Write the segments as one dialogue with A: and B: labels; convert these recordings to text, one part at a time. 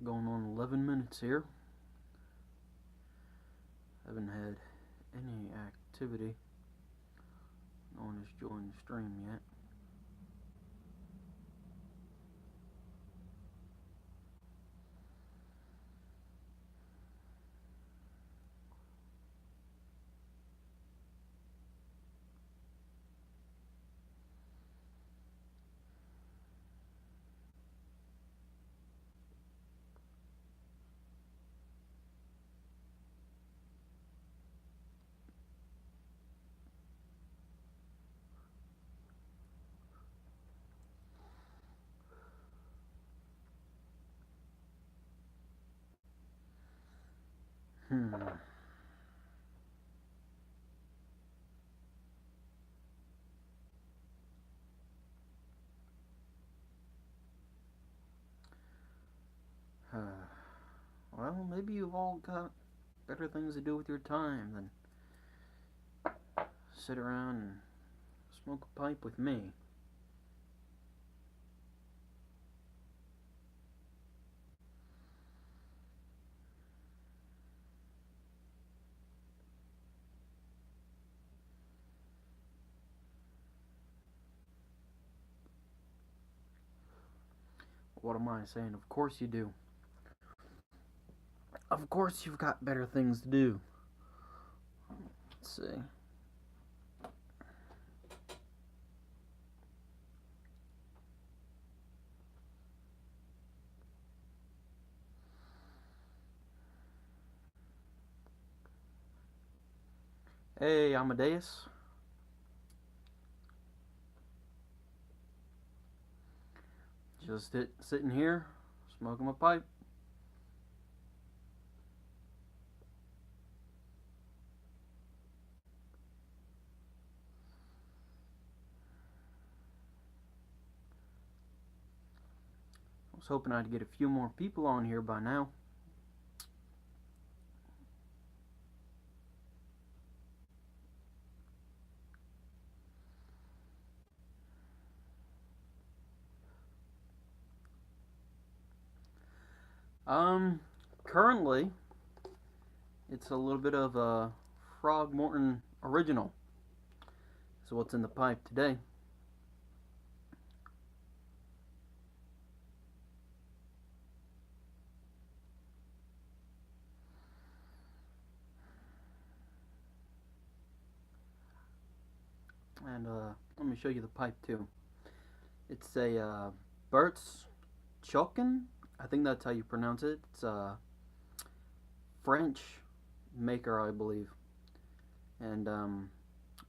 A: Going on 11 minutes here. Haven't had any activity. No one has joined the stream yet. Hmm. Well, maybe you've all got better things to do with your time than sit around and smoke a pipe with me. What am I saying? Of course you do. Of course you've got better things to do. Let's see. Hey, Amadeus. Just sitting here, smoking my pipe. I was hoping I'd get a few more people on here by now. Currently, it's a little bit of a Frog Morton original. So what's in the pipe today? And let me show you the pipe too. It's a Bert's Chokin. I think that's how you pronounce it. It's a French maker, I believe. And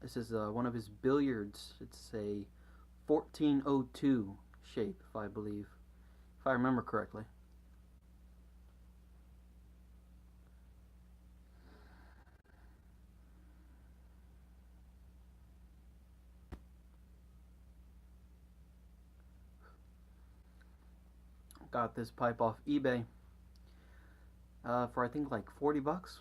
A: this is one of his billiards. It's a 1402 shape, if I remember correctly. Got this pipe off eBay for I think like $40.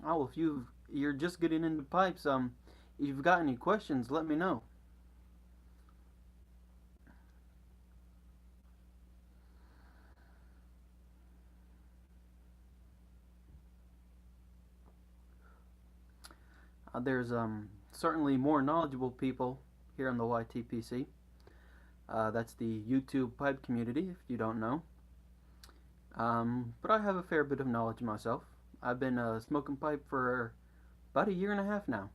A: Oh, if you're just getting into pipes, if you've got any questions, let me know. There's certainly more knowledgeable people here in the YTPC. That's the YouTube pipe community, if you don't know. But I have a fair bit of knowledge myself. I've been smoking pipe for about a year and a half now.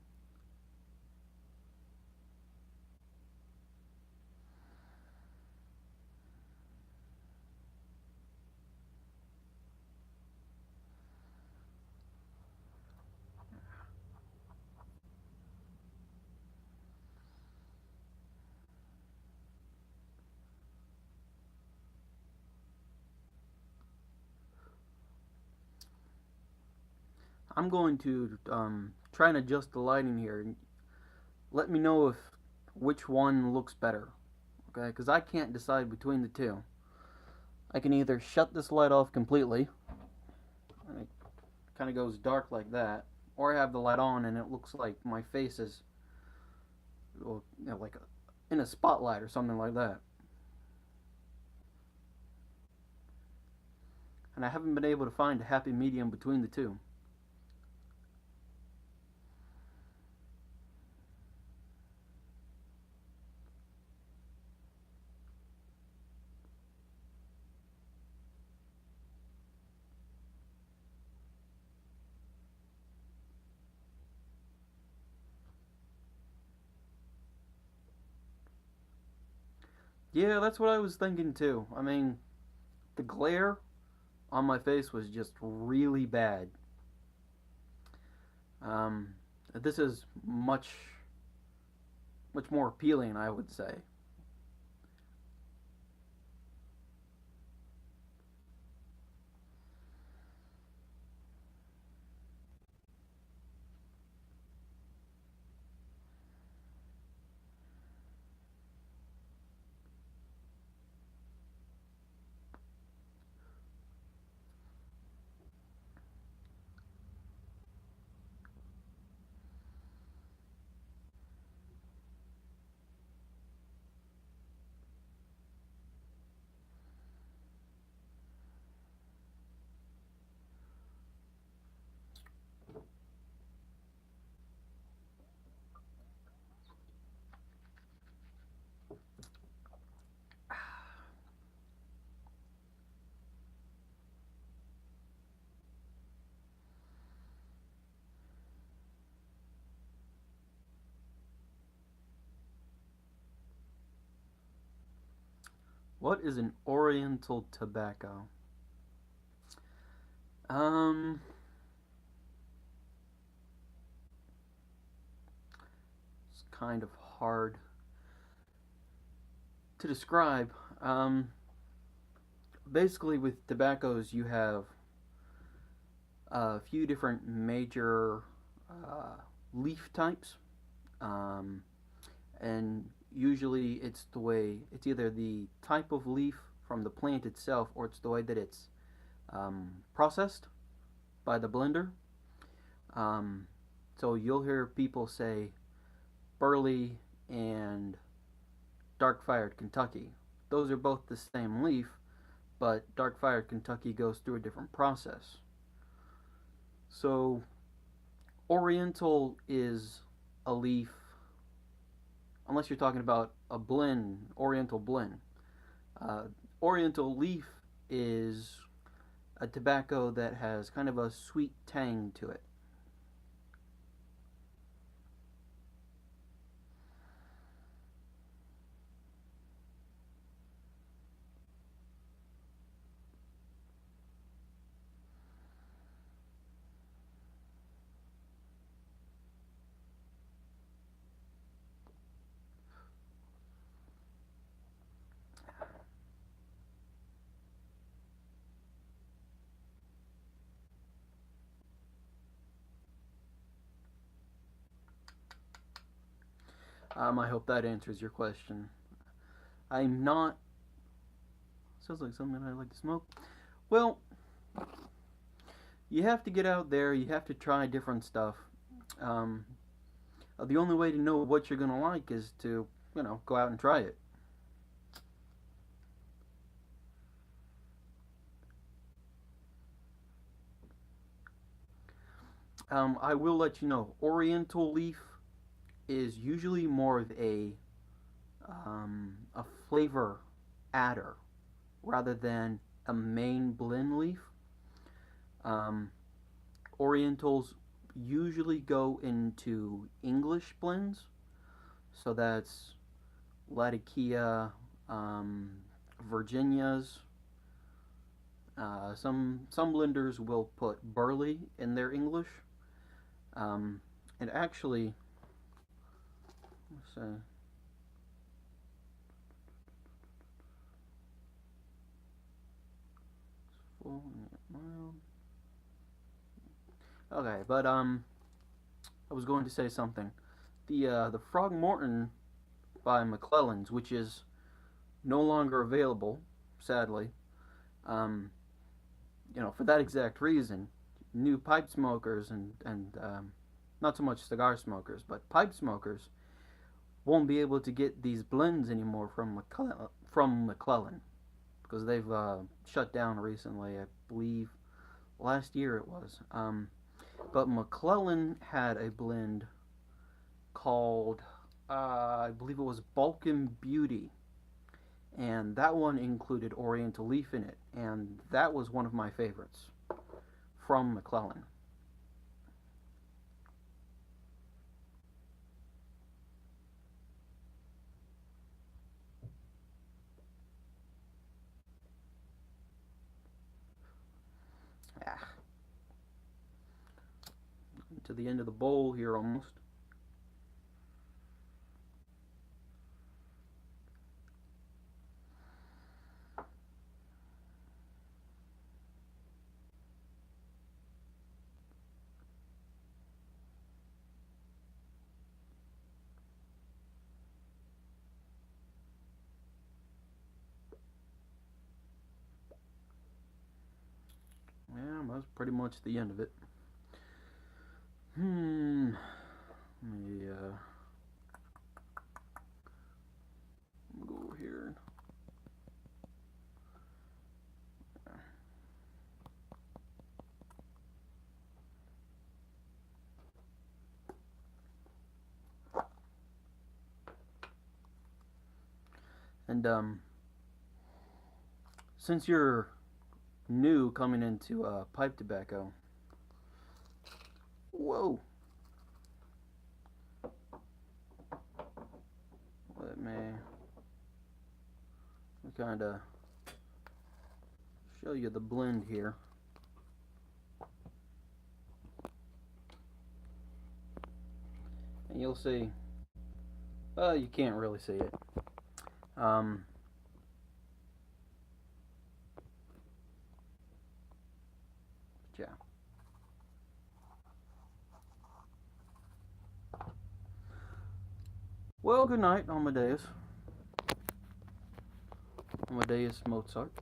A: I'm going to try and adjust the lighting here. Let me know if which one looks better, okay? Because I can't decide between the two. I can either shut this light off completely, and it kind of goes dark like that, or I have the light on and it looks like my face is or like in a spotlight or something like that. And I haven't been able to find a happy medium between the two. Yeah, that's what I was thinking too. I mean, the glare on my face was just really bad. Um, this is much more appealing, I would say. What is an Oriental tobacco? Um, it's kind of hard to describe. Um, Basically, with tobaccos, you have a few different major uh, leaf types, um, and usually it's either the type of leaf from the plant itself, or it's the way that it's processed by the blender. Um, so you'll hear people say burley and dark fired Kentucky. Those are both the same leaf, but dark fired Kentucky goes through a different process. So Oriental is a leaf, unless you're talking about a blend, Oriental blend. Uh, Oriental leaf is a tobacco that has kind of a sweet tang to it. I hope that answers your question. I'm not. Sounds like something I like to smoke. Well, you have to get out there. You have to try different stuff. Um, the only way to know what you're gonna like is to, go out and try it. I will let you know. Oriental leaf is usually more of a flavor adder rather than a main blend leaf. Um, Orientals usually go into English blends, so that's Latakia, um, Virginias. Some blenders will put burley in their English, um, and actually, let's say, full mild. Okay, but I was going to say something. The Frogmorton by McClelland's, which is no longer available, sadly. Um, for that exact reason, new pipe smokers and not so much cigar smokers, but pipe smokers won't be able to get these blends anymore from McClellan because they've shut down recently. I believe last year it was. But McClellan had a blend called I believe it was Balkan Beauty, and that one included Oriental Leaf in it, and that was one of my favorites from McClellan. Ah, to the end of the bowl here almost. Yeah, that's pretty much the end of it. Let me go over here. And since you're new coming into pipe tobacco, whoa, let me kind of show you the blend here. And you'll see, well, you can't really see it. Um, yeah. Well, good night, Amadeus. Amadeus Mozart.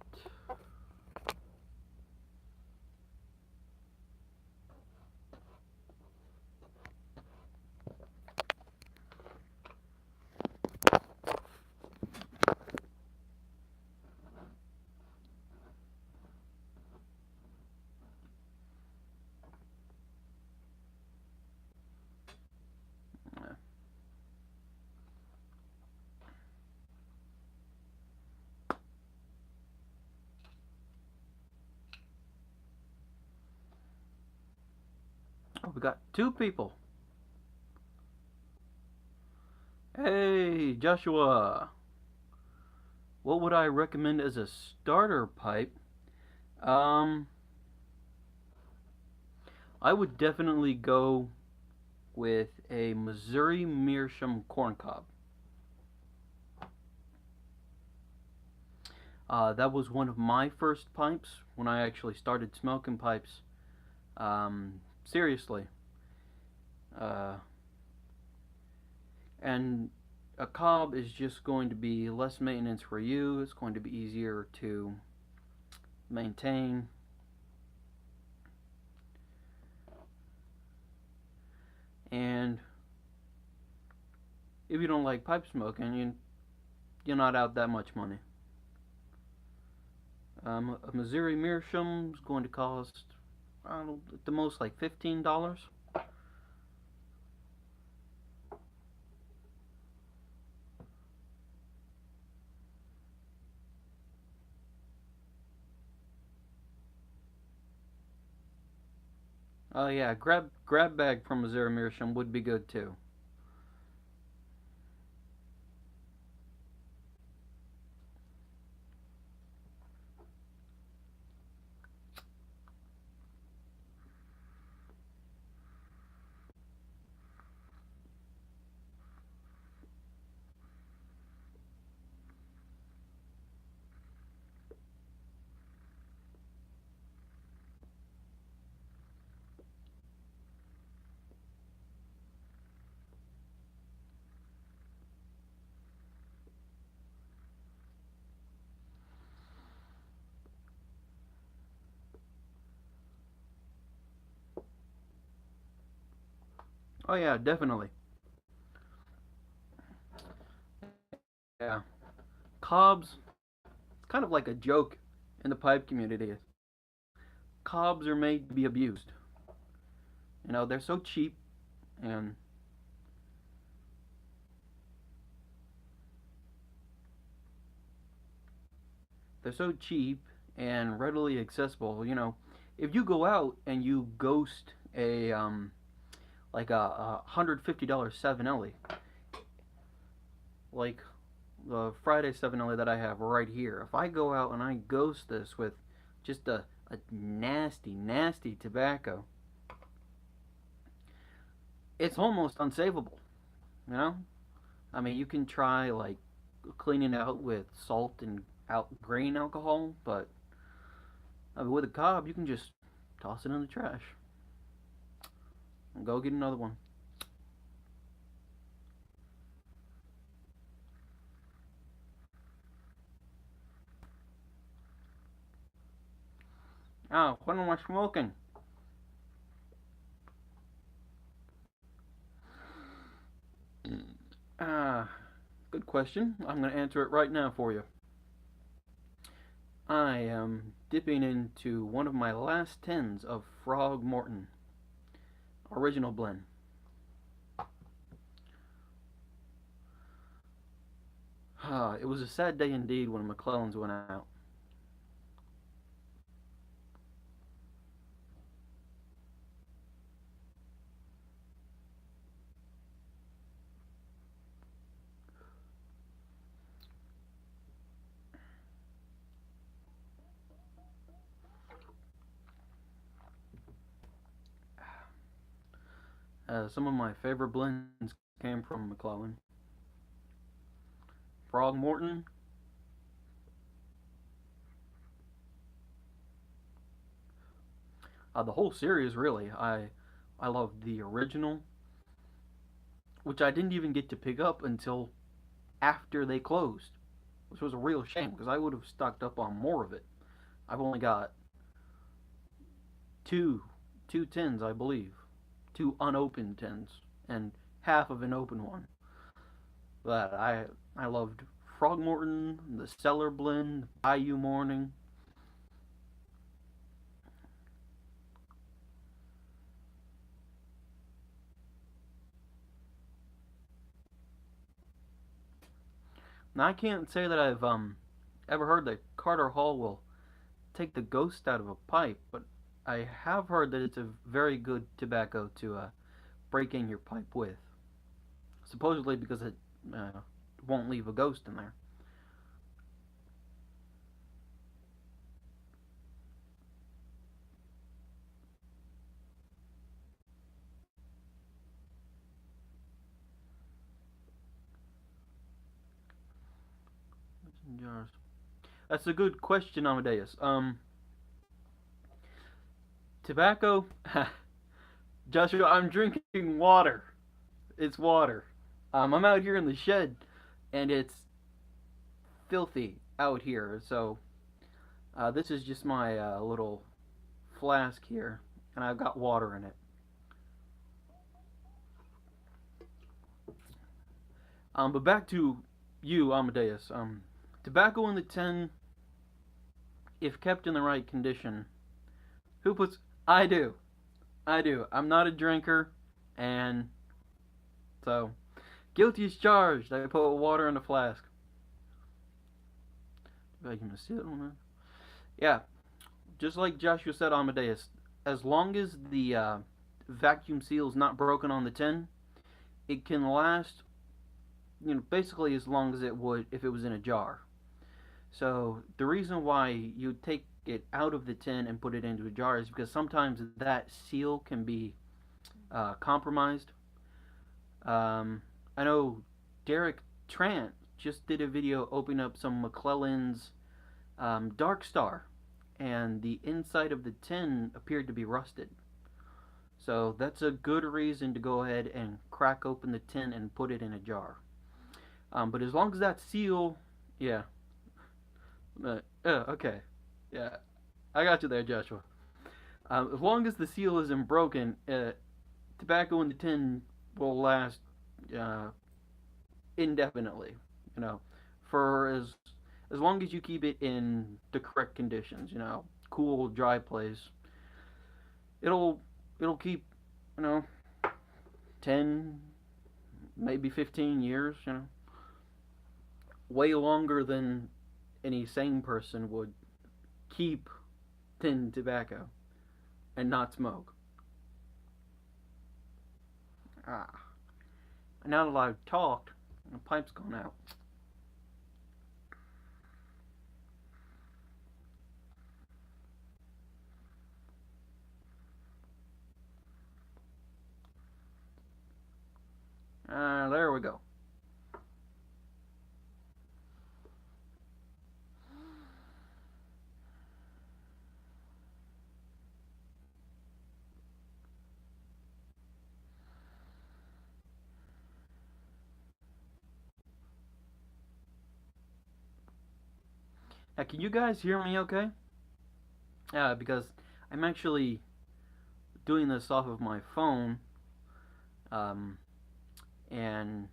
A: Oh, we got two people. Hey, Joshua. What would I recommend as a starter pipe? Um, I would definitely go with a Missouri Meerschaum corncob. That was one of my first pipes when I actually started smoking pipes. Seriously. Uh, and a cob is just going to be less maintenance for you. It's going to be easier to maintain. And if you don't like pipe smoking, you're not out that much money. A Missouri Meerschaum is going to cost, I don't know, at the most like $15. Oh yeah, grab bag from Missouri Meerschaum would be good too. Oh yeah, definitely. Yeah. Cobs, it's kind of like a joke in the pipe community. Cobs are made to be abused. They're so cheap and they're so cheap and readily accessible. If you go out and you ghost a like a $150 7LE, like the Friday 7LE that I have right here. If I go out and I ghost this with just a nasty, nasty tobacco, it's almost unsavable. You know, I mean, you can try like cleaning it out with salt and out grain alcohol, but I mean, with a cob, you can just toss it in the trash and go get another one. Oh, what am I smoking? Ah, good question. I'm going to answer it right now for you. I am dipping into one of my last tins of Frog Morton original blend. It was a sad day indeed when McClellan's went out. Some of my favorite blends came from McClellan. Frog Morton, the whole series really. I loved the original, which I didn't even get to pick up until after they closed, which was a real shame because I would have stocked up on more of it. I've only got two two tins, I believe, two unopened tins, and half of an open one. But I loved Frogmorton, the Cellar Blend, Bayou Morning. Now I can't say that I've ever heard that Carter Hall will take the ghost out of a pipe, but I have heard that it's a very good tobacco to break in your pipe with. Supposedly because it won't leave a ghost in there. Jars. That's a good question, Amadeus. Tobacco. Joshua, I'm drinking water. It's water. I'm out here in the shed, and it's filthy out here. So this is just my little flask here, and I've got water in it. But back to you, Amadeus. Tobacco in the tin, if kept in the right condition, who puts? I do. I do. I'm not a drinker, and so guilty as charged. I put water in a flask. If I can see it on there. Yeah, just like Joshua said, Amadeus. As long as the vacuum seal is not broken on the tin, it can last. Basically as long as it would if it was in a jar. So the reason why you take it out of the tin and put it into a jar is because sometimes that seal can be compromised. I know Derek Trant just did a video opening up some McClellan's Dark Star, and the inside of the tin appeared to be rusted. So that's a good reason to go ahead and crack open the tin and put it in a jar. But as long as that seal, yeah, okay, yeah, I got you there, Joshua. As long as the seal isn't broken, tobacco in the tin will last uh, indefinitely. You know, for as long as you keep it in the correct conditions, cool, dry place. It'll it'll keep, you know, 10, maybe 15 years, way longer than any sane person would keep thin tobacco and not smoke. Ah, now that I've talked, the pipe's gone out. There we go. Now, can you guys hear me okay? Because I'm actually doing this off of my phone, um, and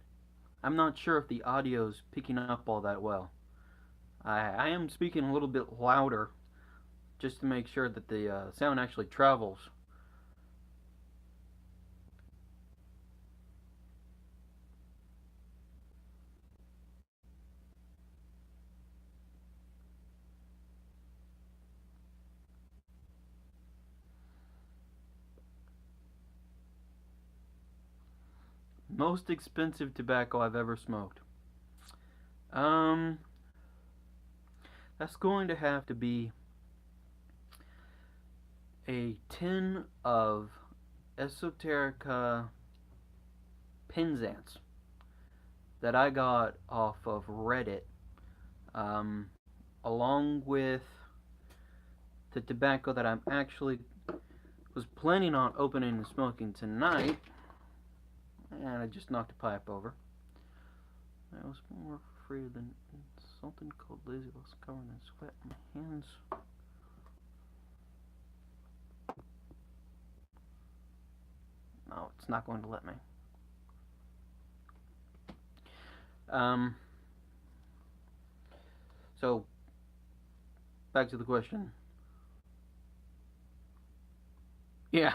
A: I'm not sure if the audio's picking up all that well. I am speaking a little bit louder just to make sure that the sound actually travels. Most expensive tobacco I've ever smoked. Um, that's going to have to be a tin of Esoterica Penzance that I got off of Reddit, um, along with the tobacco that I'm actually was planning on opening and smoking tonight, and I just knocked a pipe over. I was more free than something called lazy was covered in sweat. My hands. No, it's not going to let me. Um. So, back to the question. Yeah,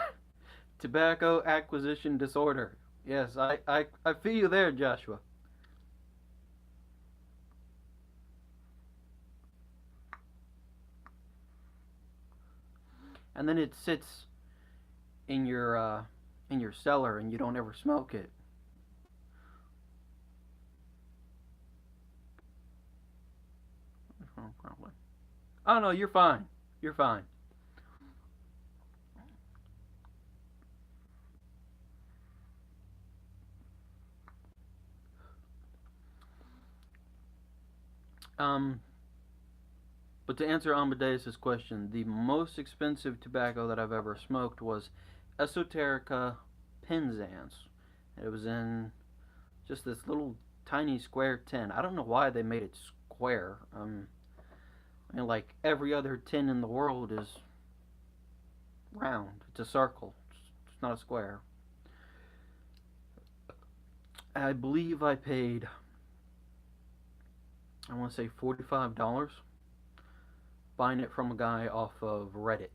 A: tobacco acquisition disorder. Yes, I feel you there, Joshua. And then it sits in your cellar, and you don't ever smoke it. Probably. Oh no, you're fine. You're fine. Um, but to answer Amadeus's question, the most expensive tobacco that I've ever smoked was Esoterica Penzance. It was in just this little tiny square tin. I don't know why they made it square. I mean, like every other tin in the world is round. It's a circle. It's not a square. I believe I paid, I want to say $45 buying it from a guy off of Reddit.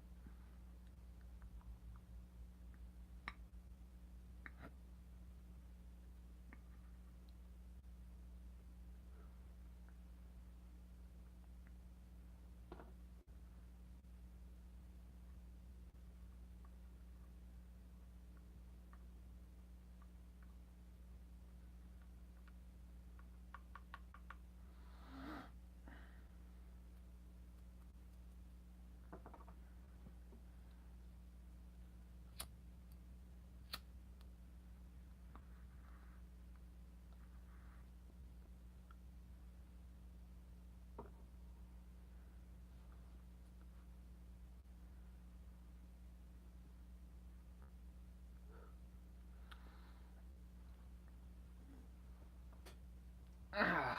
A: Ah,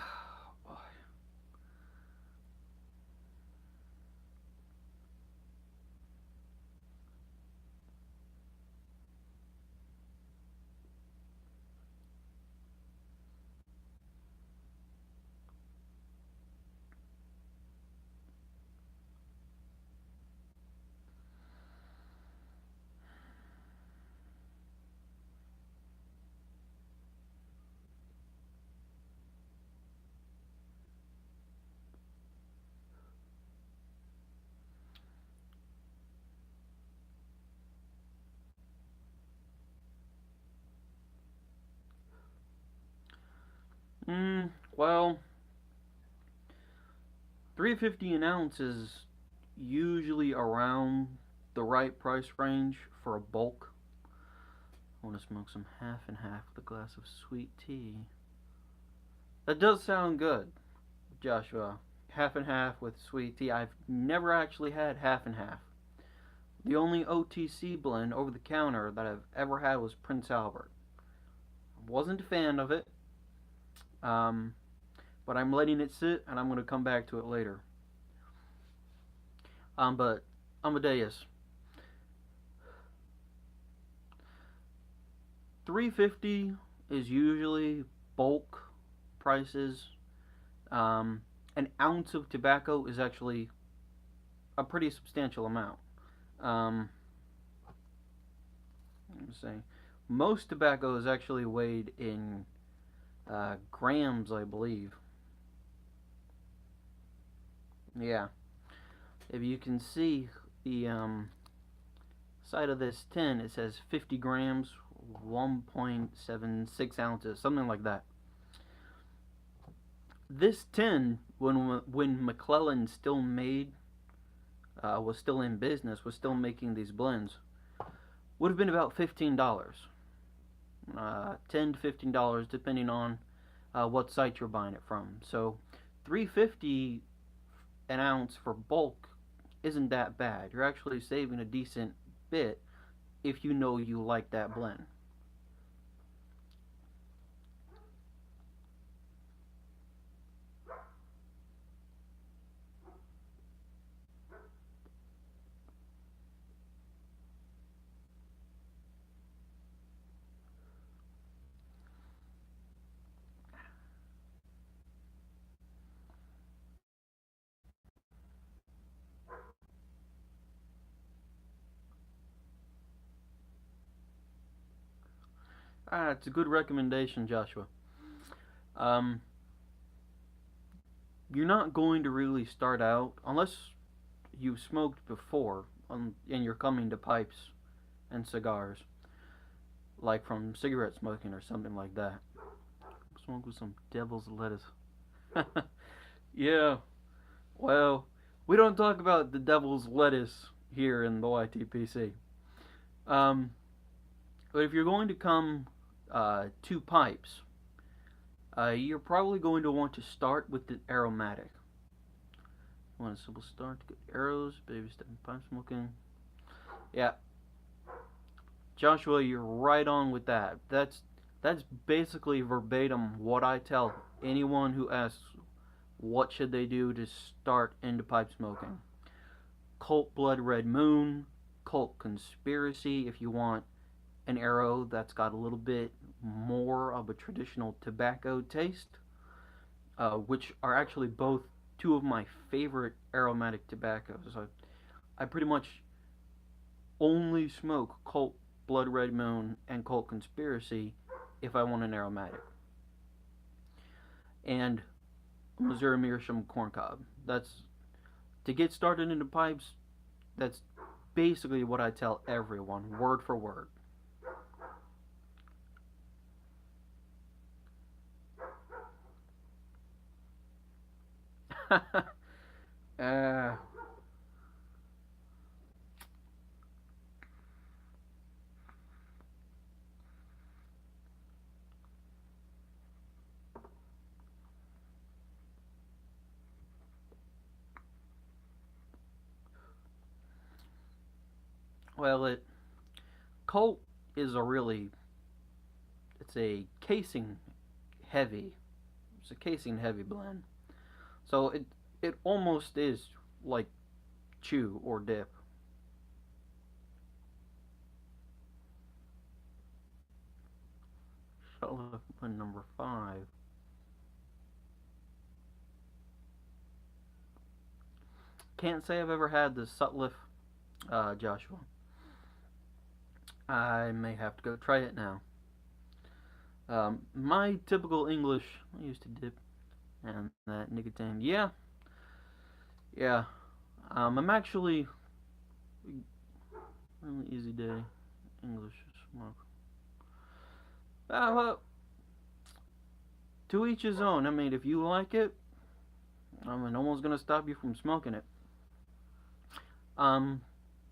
A: boy. Well, 350 an ounce is usually around the right price range for a bulk. I want to smoke some half and half with a glass of sweet tea. That does sound good, Joshua. Half and half with sweet tea. I've never actually had half and half. The only OTC blend over the counter that I've ever had was Prince Albert. I wasn't a fan of it, um, but I'm letting it sit and I'm going to come back to it later. But Amadeus, 350 is usually bulk prices. An ounce of tobacco is actually a pretty substantial amount. Let me say, most tobacco is actually weighed in grams, I believe. Yeah, if you can see the side of this tin, it says 50 grams, 1.76 ounces, something like that. This tin, when McClelland still made, was still in business, was still making these blends, would have been about $15, $10 to $15, depending on what site you're buying it from. So, 350 an ounce for bulk isn't that bad. You're actually saving a decent bit if you know you like that blend. It's a good recommendation, Joshua. Um, you're not going to really start out unless you've smoked before, and you're coming to pipes and cigars, like from cigarette smoking or something like that. Smoke with some devil's lettuce. Yeah, well, we don't talk about the devil's lettuce here in the YTPC. Um, but if you're going to come to pipes, you're probably going to want to start with the aromatic. You want a simple start to get arrows, baby step in pipe smoking. Yeah, Joshua, you're right on with that. That's basically verbatim what I tell anyone who asks what should they do to start into pipe smoking. Cult Blood Red Moon, Cult Conspiracy if you want an arrow that's got a little bit more of a traditional tobacco taste, which are actually both two of my favorite aromatic tobaccos. I pretty much only smoke Cult Blood Red Moon and Cult Conspiracy if I want an aromatic. And Missouri Meerschaum Corncob. That's to get started into pipes. That's basically what I tell everyone, word for word. uh, well, it Colt is a really it's a casing heavy. It's a casing heavy blend. So it almost is like chew or dip. Shuttle number 5. Can't say I've ever had the Sutliff, Joshua. I may have to go try it now. My typical English, I used to dip and that nicotine. Yeah, yeah. I'm actually really easy day English smoke. Well, To each his own. I mean, if you like it, I mean, no one's gonna stop you from smoking it. Um,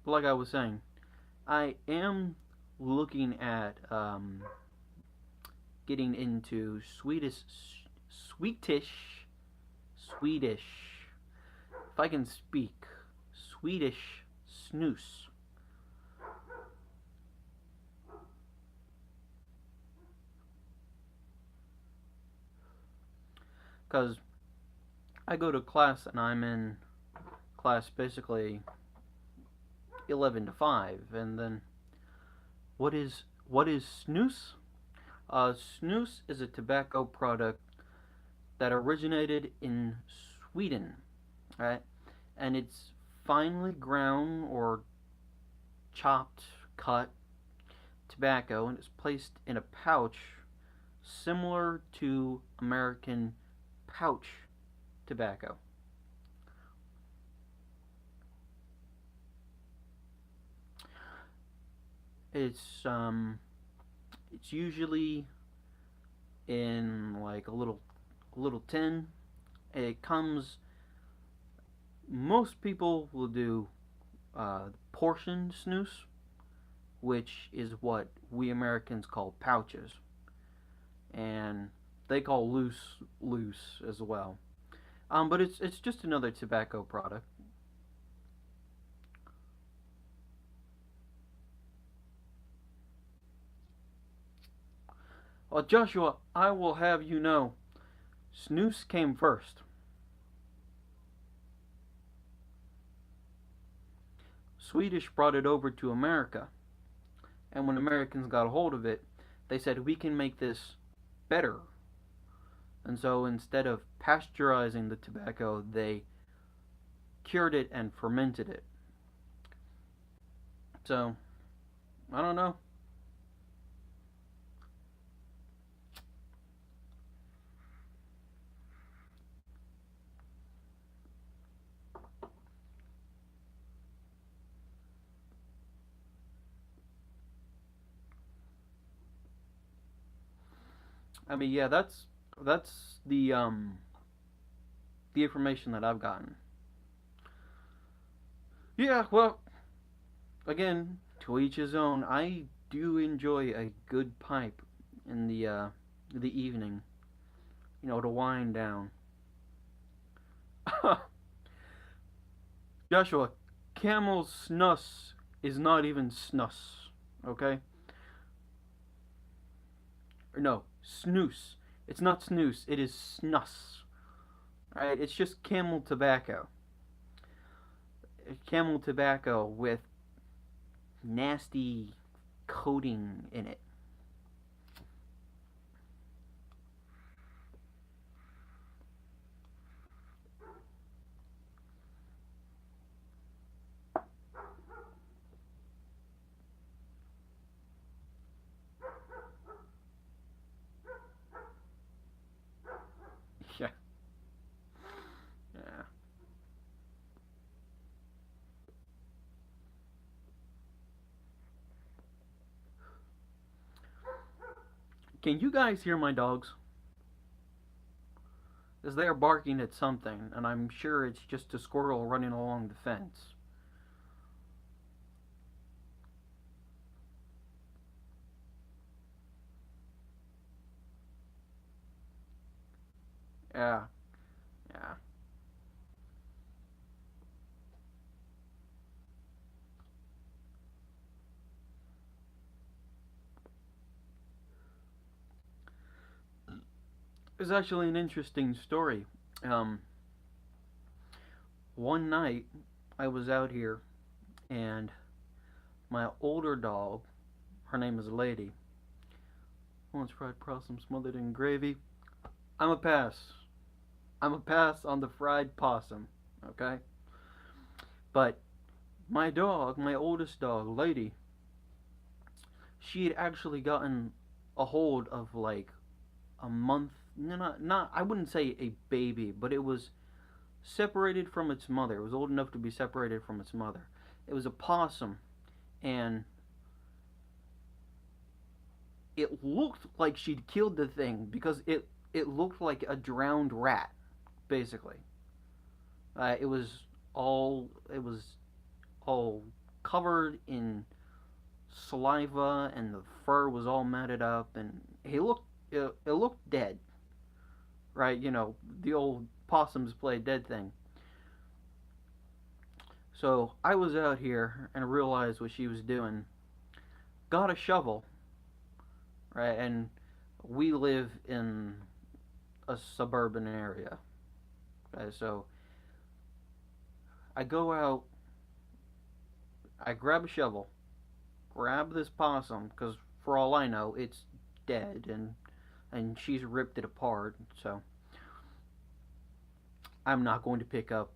A: but like I was saying, I am looking at getting into Swedish, Swedish. If I can speak, Swedish snus. Because I go to class and I'm in class basically 11 to 5, and then what is snus? Snus is a tobacco product that originated in Sweden, right? And it's finely ground or chopped, cut tobacco, and it's placed in a pouch similar to American pouch tobacco. It's it's usually in like a little tin. It comes. Most people will do portion snus, which is what we Americans call pouches, and they call loose as well. But it's just another tobacco product. Well, Joshua, I will have you know, snus came first. Swedish brought it over to America, and when Americans got a hold of it, they said we can make this better. And so instead of pasteurizing the tobacco, they cured it and fermented it. So, I don't know. I mean, yeah, that's the information that I've gotten. Yeah, well, again, to each his own. I do enjoy a good pipe in the evening, to wind down. Joshua, Camel Snus is not even snus, okay? Or no, snus. It's not snus. It is snus. All right, it's just Camel tobacco. Camel tobacco with nasty coating in it. Yeah, yeah. Can you guys hear my dogs? As they are barking at something, and I'm sure it's just a squirrel running along the fence. Yeah, yeah. It's actually an interesting story. Um, one night I was out here, and my older dog, her name is Lady, wants fried possum smothered in gravy. I'm a pass. I'm a pass on the fried possum. Okay, but my dog, my oldest dog, Lady, she had actually gotten a hold of like a month. No, not. I wouldn't say a baby, but it was separated from its mother. It was old enough to be separated from its mother. It was a possum, and it looked like she'd killed the thing because it looked like a drowned rat, basically. It was all covered in saliva, and the fur was all matted up, and it looked dead, right? The old possums play dead thing. So I was out here and realized what she was doing. Got a shovel, right? And we live in a suburban area. Okay, so I go out, I grab a shovel, grab this possum, because for all I know, it's dead, and she's ripped it apart. So I'm not going to pick up,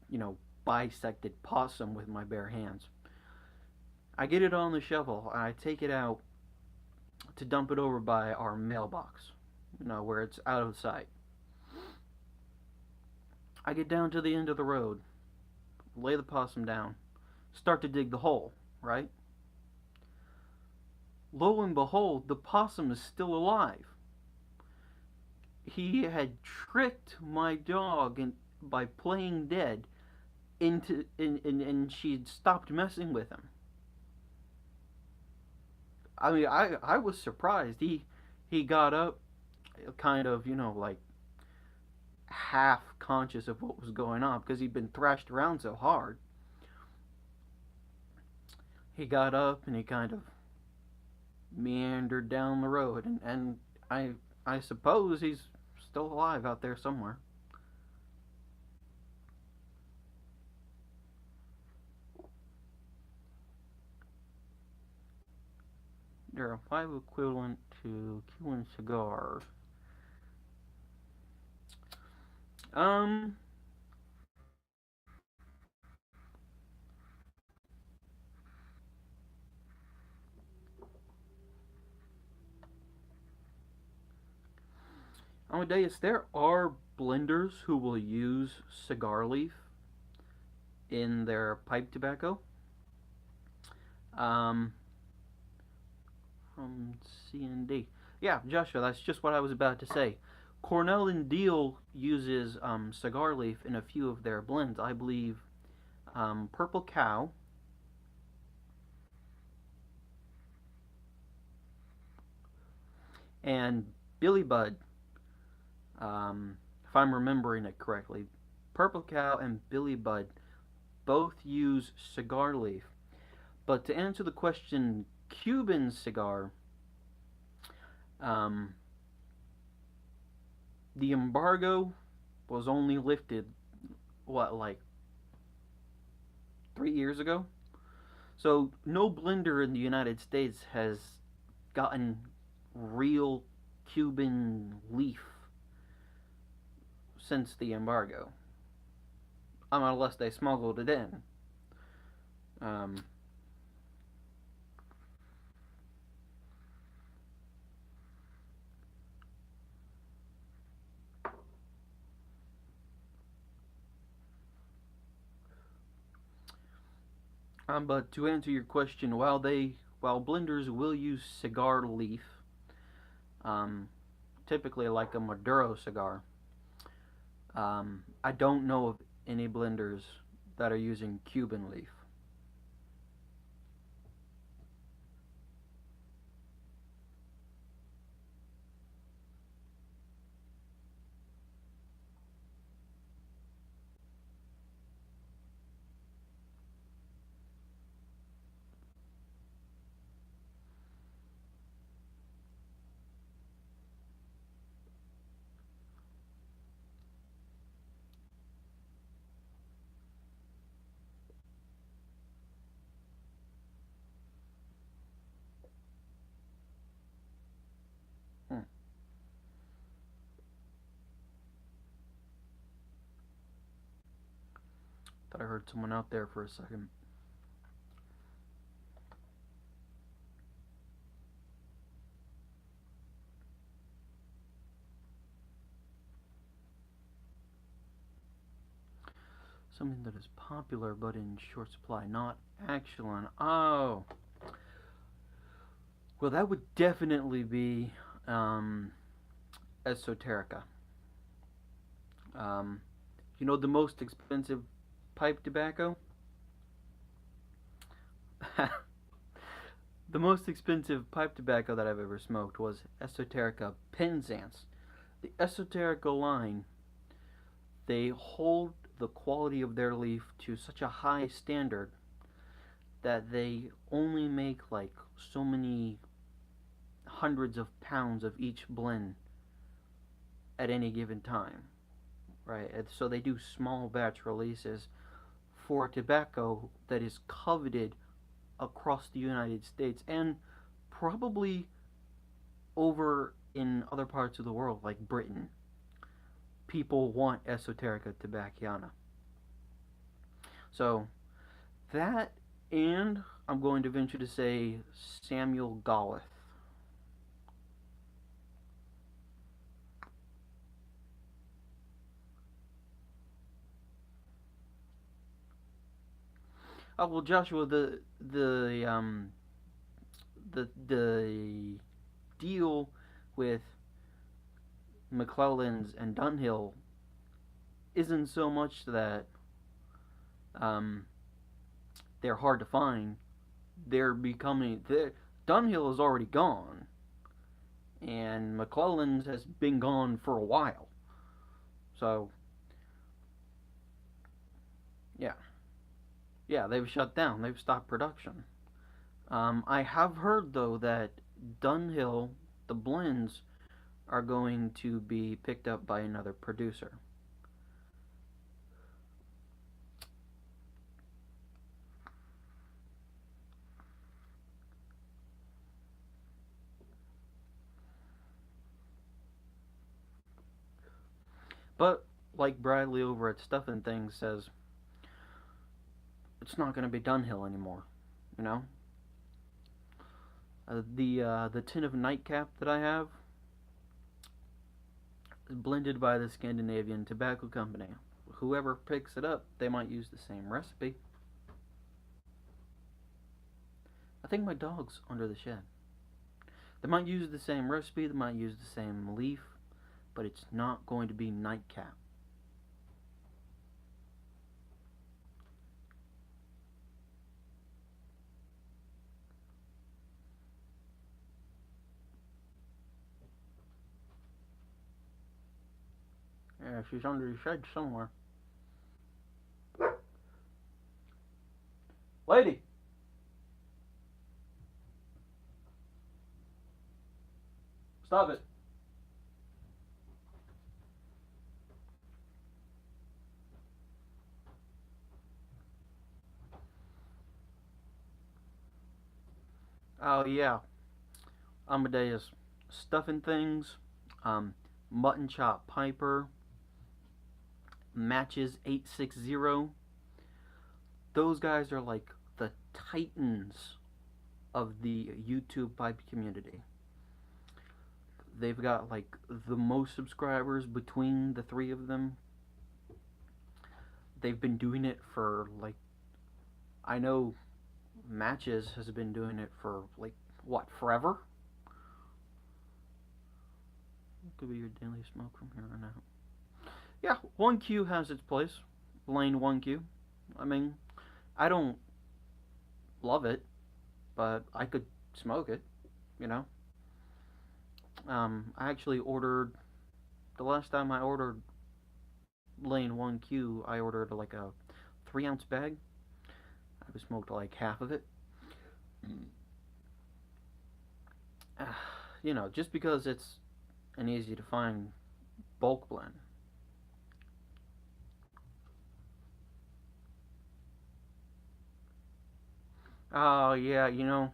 A: you know, bisected possum with my bare hands. I get it on the shovel, and I take it out to dump it over by our mailbox, where it's out of sight. I get down to the end of the road, lay the possum down, start to dig the hole, right? Lo and behold, the possum is still alive. He had tricked my dog by playing dead and she'd stopped messing with him. I mean, I was surprised. He got up, kind of, like half conscious of what was going on because he'd been thrashed around so hard. He got up and he kind of meandered down the road, and I suppose he's still alive out there somewhere. There are 5 equivalent to Cuban cigars. Um, Amadeus, there are blenders who will use cigar leaf in their pipe tobacco. Um, from CND. Yeah, Joshua, that's just what I was about to say. Cornell and Deal uses cigar leaf in a few of their blends. I believe Purple Cow and Billy Bud, if I'm remembering it correctly. Purple Cow and Billy Bud both use cigar leaf. But to answer the question, Cuban cigar, um, the embargo was only lifted, what, like 3 years ago? So no blender in the United States has gotten real Cuban leaf since the embargo. Unless they smuggled it in. Um, but to answer your question, while blenders will use cigar leaf, um, typically like a Maduro cigar, I don't know of any blenders that are using Cuban leaf. Hmm. Thought I heard someone out there for a second. Something that is popular but in short supply, not Axelon. Oh, well, that would definitely be um, Esoterica. Um, you know the most expensive pipe tobacco? The most expensive pipe tobacco that I've ever smoked was Esoterica Penzance. The Esoterica line, they hold the quality of their leaf to such a high standard that they only make like so many hundreds of pounds of each blend at any given time, right? And so they do small batch releases for tobacco that is coveted across the United States and probably over in other parts of the world like Britain. People want Esoterica Tabacchiana. So that, and I'm going to venture to say Samuel Golleth. Oh well, Joshua, the deal with McClelland's and Dunhill isn't so much that um, they're hard to find. They're becoming. Dunhill is already gone, and McClelland's has been gone for a while. So yeah, yeah, they've shut down. They've stopped production. I have heard though that Dunhill, the blends, are going to be picked up by another producer. But like Bradley over at Stuff and Things says, it's not going to be Dunhill anymore. You know, the tin of nightcap that I have is blended by the Scandinavian Tobacco Company. Whoever picks it up, they might use the same recipe. I think my dog's under the shed. They might use the same recipe, they might use the same leaf, but it's not going to be nightcap. Yeah, she's under the shed somewhere. Lady! Stop it. Oh, yeah. Amadeus. Stuff and Things. Um, Mutton Chop Piper. Matches 860. Those guys are like the titans of the YouTube pipe community. They've got like the most subscribers between the three of them. They've been doing it for like, I know Matches has been doing it for like, what, forever? What could be your daily smoke from here on out? Yeah, 1Q has its place. Lane 1Q. I mean, I don't love it, but I could smoke it, you know? I actually ordered, the last time I ordered Lane 1Q, I ordered like a 3 ounce bag. I smoked like half of it. You know, just because it's an easy to find bulk blend. Oh, yeah, you know.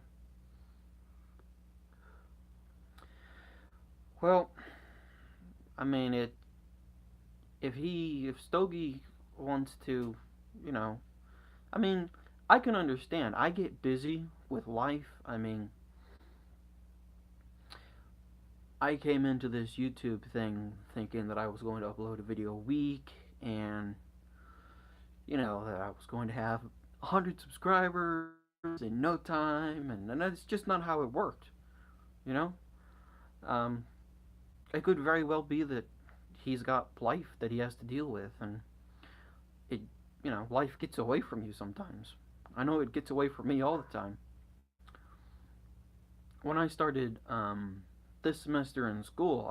A: Well, I mean, if Stogie wants to, you know, I mean, I can understand. I get busy with life. I mean, I came into this YouTube thing thinking that I was going to upload a video a week and, you know, that I was going to have 100 subscribers in no time, and that's just not how it worked, you know? Um, it could very well be that he's got life that he has to deal with, and it, life gets away from you sometimes. I know it gets away from me all the time. When I started this semester in school,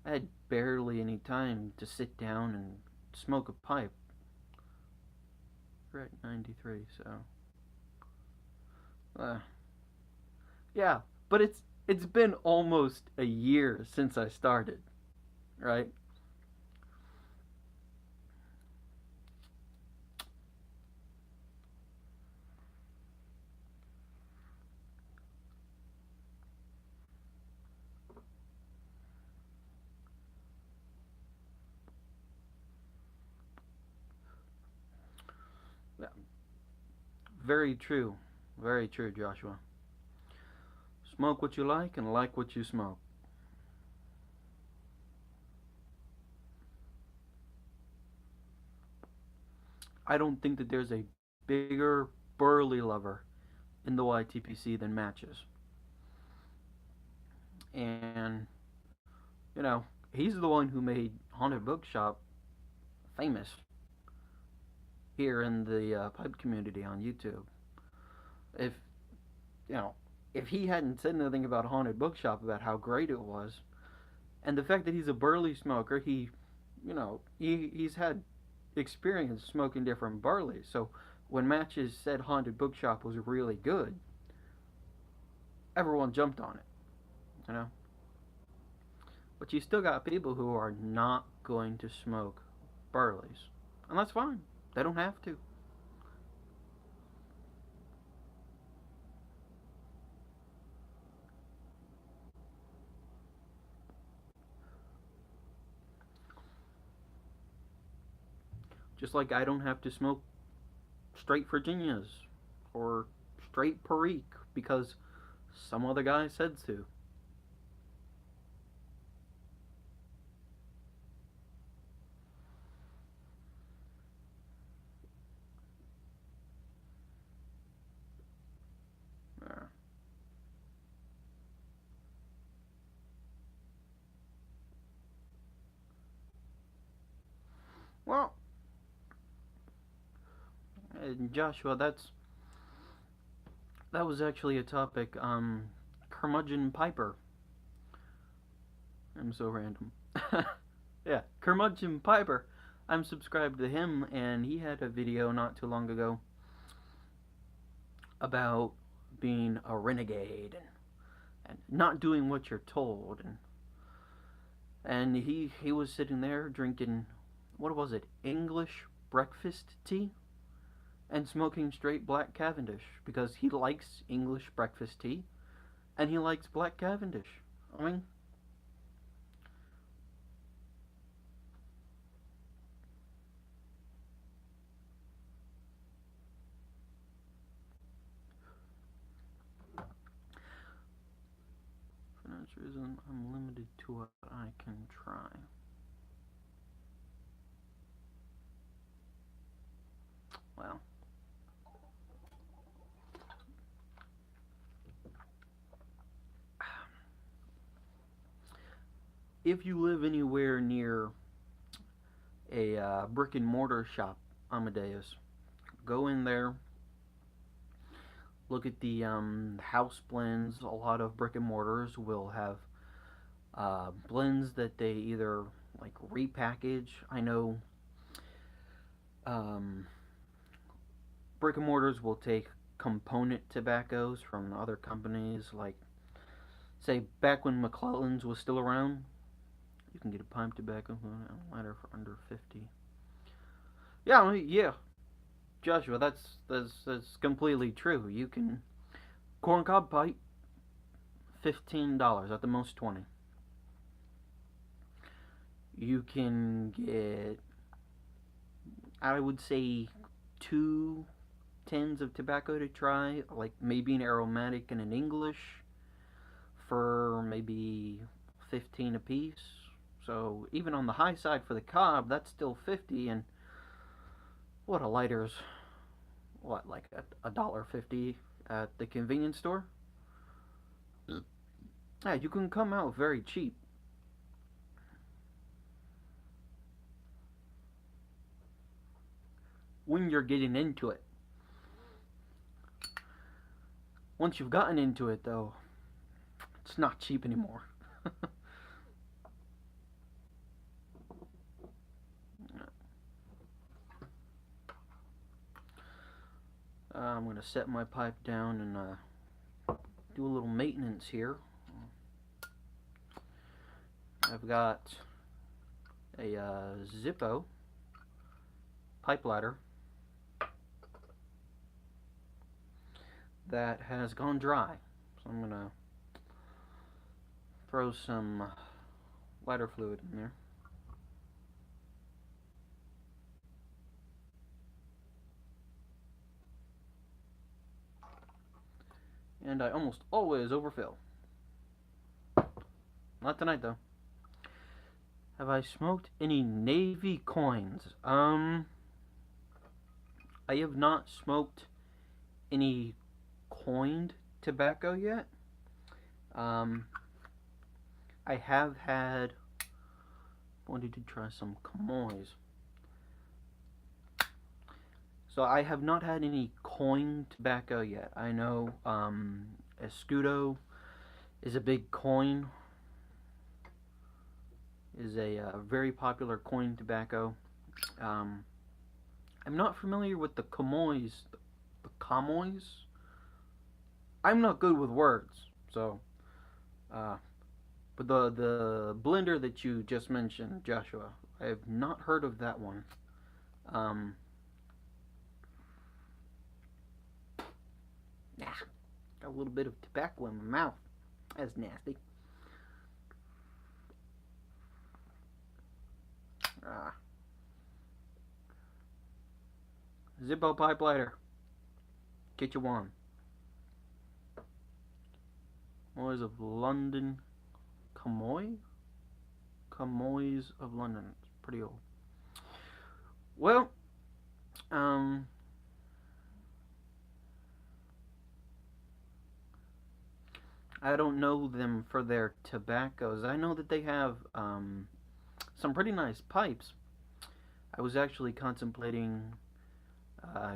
A: I had barely any time to sit down and smoke a pipe. We're at 93, so uh, yeah. But it's been almost a year since I started, right? Yeah, very true, very true, Joshua. Smoke what you like what you smoke. I don't think that there's a bigger burly lover in the YTPC than Matches. And, you know, he's the one who made Haunted Bookshop famous here in the pipe community on YouTube. If, you know, if he hadn't said anything about Haunted Bookshop, about how great it was, and the fact that he's a burly smoker, he's had experience smoking different burleys. So when Matches said Haunted Bookshop was really good, everyone jumped on it, you know. But you still got people who are not going to smoke burleys, and that's fine. They don't have to. Just like I don't have to smoke straight Virginias or straight Perique because some other guy said to. Uh, well, Joshua, that was actually a topic. Curmudgeon Piper. I'm so random. Yeah, Curmudgeon Piper. I'm subscribed to him, and he had a video not too long ago about being a renegade and not doing what you're told, and he was sitting there drinking, what was it, English breakfast tea, and smoking straight black Cavendish because he likes English breakfast tea and he likes black Cavendish. I mean, financialism, I'm limited to what I can try. Well, if you live anywhere near a brick and mortar shop, Amadeus, go in there, look at the house blends. A lot of brick and mortars will have blends that they either like repackage. I know um, brick and mortars will take component tobaccos from other companies, like say back when McClellan's was still around. You can get a pipe tobacco lighter for under 50. Yeah, yeah, Joshua, that's completely true. You can corncob pipe, $15 at the most 20. You can get, I would say, two tins of tobacco to try, like maybe an aromatic and an English for maybe 15 a piece. So even on the high side for the cob, that's still 50. And what, a lighter's what, like a $1.50 at the convenience store? Yeah, you can come out very cheap. when you're getting into it. Once you've gotten into it, though, it's not cheap anymore. I'm going to set my pipe down and do a little maintenance here. I've got a Zippo pipe ladder that has gone dry. So I'm going to throw some lighter fluid in there. And I almost always overfill. Not tonight, though. Have I smoked any Navy coins? I have not smoked any coined tobacco yet. I have had, wanted to try some Camoys. So I have not had any coin tobacco yet. I know Escudo is a big coin, is a very popular coin tobacco. I'm not familiar with the Camoys. The Camoys? I'm not good with words, so. But the blender that you just mentioned, Joshua, I have not heard of that one. Got a little bit of tobacco in my mouth. That's nasty. Zippo pipe lighter. Get you one. Camoys of London. Camoys of London. It's pretty old. Well, I don't know them for their tobaccos. I know that they have some pretty nice pipes. I was actually contemplating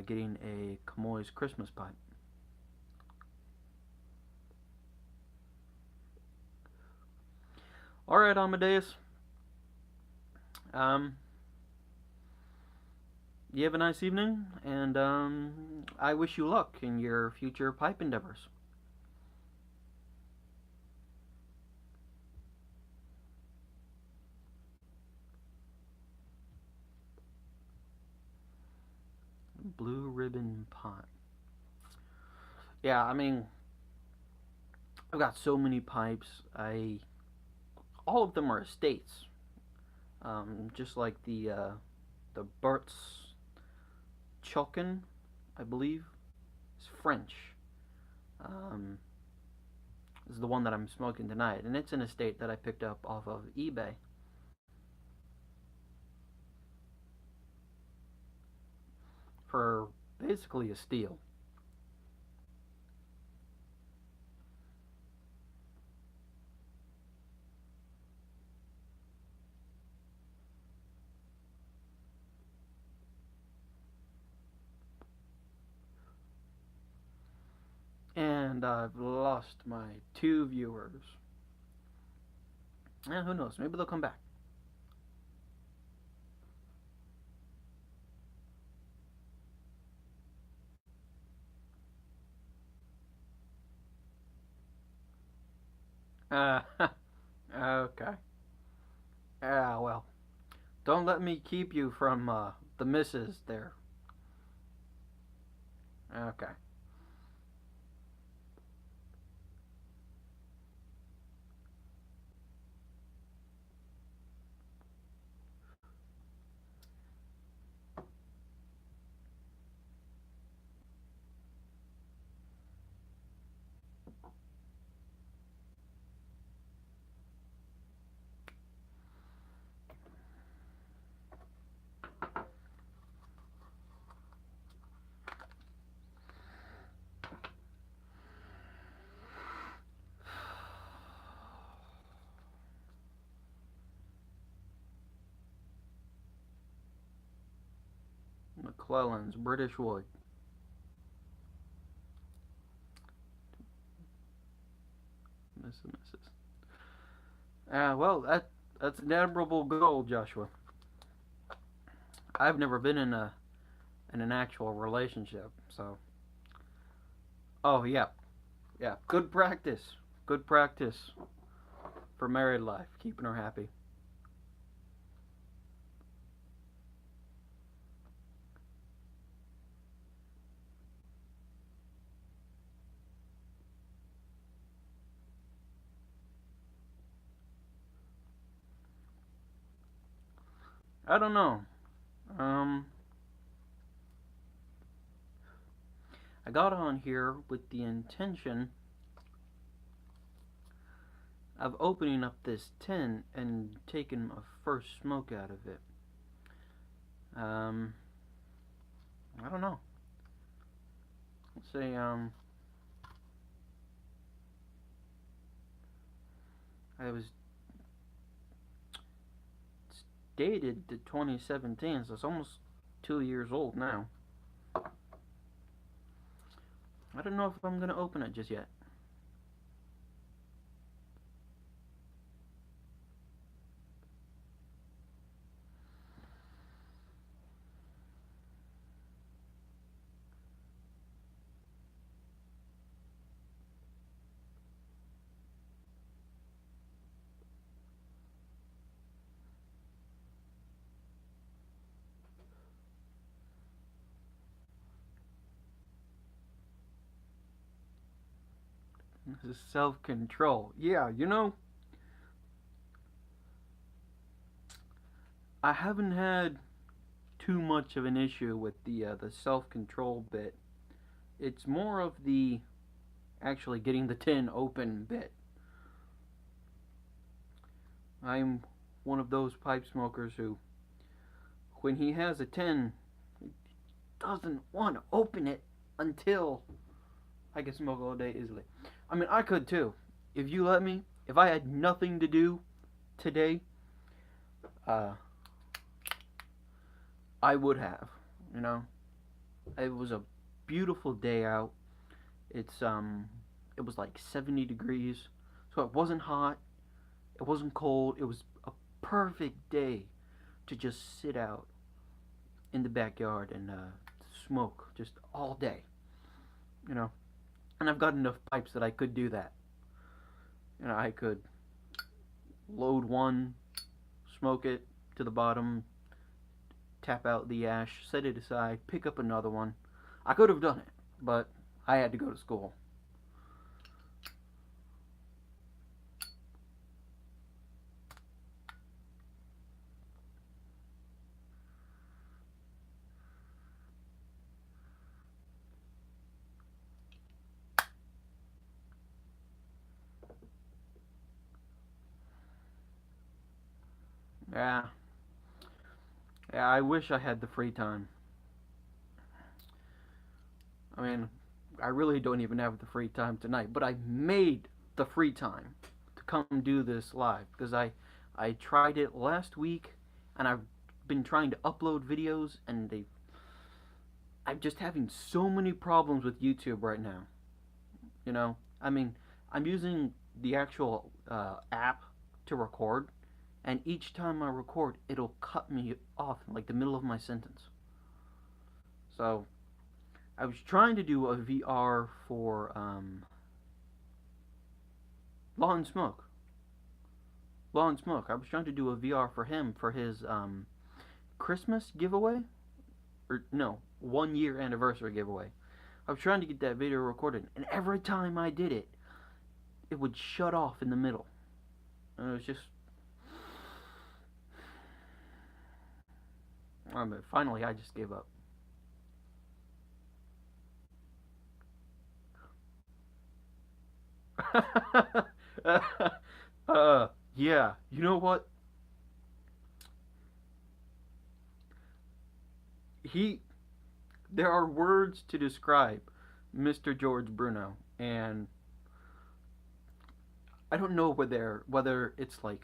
A: getting a Camoys Christmas pipe. Alright, Amadeus. You have a nice evening, and I wish you luck in your future pipe endeavors. Blue Ribbon Pot. Yeah, I mean, I've got so many pipes. All of them are estates. Just like the Burt's Chokin, I believe, is French. This is the one that I'm smoking tonight, and it's an estate that I picked up off of eBay. For basically a steal. And I've lost my 2 viewers. Who knows? Maybe they'll come back. Okay. Well. Don't let me keep you from the missus there. Okay. McClellan's British Wood. Misses. Well, that's an admirable goal, Joshua. I've never been in an actual relationship, so. Oh yeah, yeah. Good practice. Good practice for married life, keeping her happy. I don't know. Um, I got on here with the intention of opening up this tin and taking a first smoke out of it. Um, I don't know. Let's say I was dated to 2017, so it's almost 2 years old now. I don't know if I'm gonna open it just yet. This is self-control. Yeah, I haven't had too much of an issue with the self-control bit. It's more of the actually getting the tin open bit. I'm one of those pipe smokers who, when he has a tin, doesn't want to open it until I can smoke all day easily. I mean, I could too. If you let me, if I had nothing to do today, uh, I would have. You know, it was a beautiful day out. It was like 70 degrees, so it wasn't hot, it wasn't cold. It was a perfect day to just sit out in the backyard and smoke just all day. You know, and I've got enough pipes that I could do that. I could load one, smoke it to the bottom, tap out the ash, set it aside, pick up another one. I could have done it, but I had to go to school. Yeah, yeah. I wish I had the free time. I mean, I really don't even have the free time tonight, but I made the free time to come do this live because I tried it last week and I've been trying to upload videos and I'm just having so many problems with YouTube right now. I mean, I'm using the actual app to record, and each time I record, it'll cut me off in like the middle of my sentence. So I was trying to do a VR for Law and Smoke. Law and Smoke. I was trying to do a VR for him for his Christmas giveaway, or no, 1 year anniversary giveaway. I was trying to get that video recorded, and every time I did it, it would shut off in the middle, and it was just. Finally, I just gave up. Yeah, you know what? He, there are words to describe Mr. George Bruno, and I don't know whether it's like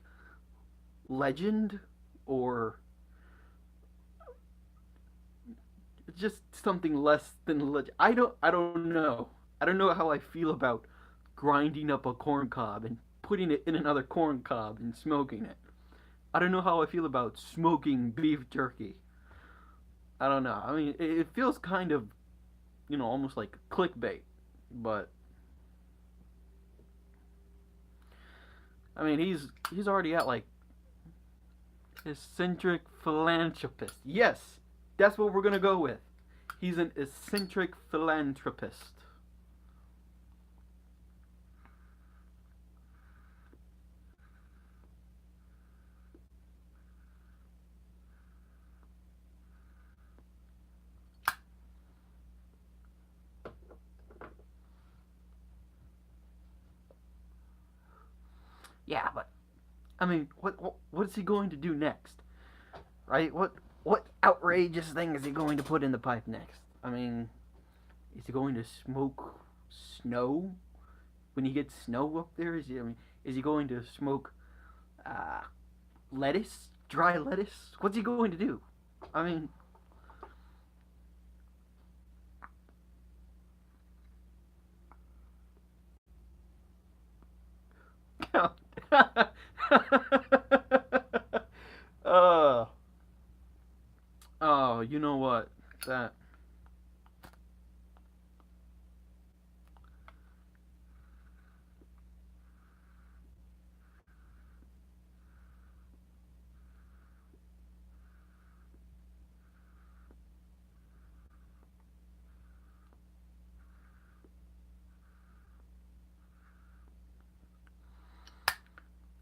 A: legend or It's just something less than legit. I don't know. I don't know how I feel about grinding up a corn cob and putting it in another corn cob and smoking it. I don't know how I feel about smoking beef jerky. I don't know. I mean, it feels kind of, almost like clickbait. But I mean, he's already at like eccentric philanthropist. Yes, that's what we're gonna go with. He's an eccentric philanthropist. Yeah, but I mean, what is he going to do next? Right? What outrageous thing is he going to put in the pipe next? I mean, is he going to smoke snow when he gets snow up there? Is he going to smoke uh, lettuce, dry lettuce? What's he going to do? I mean, uh, oh, you know what? That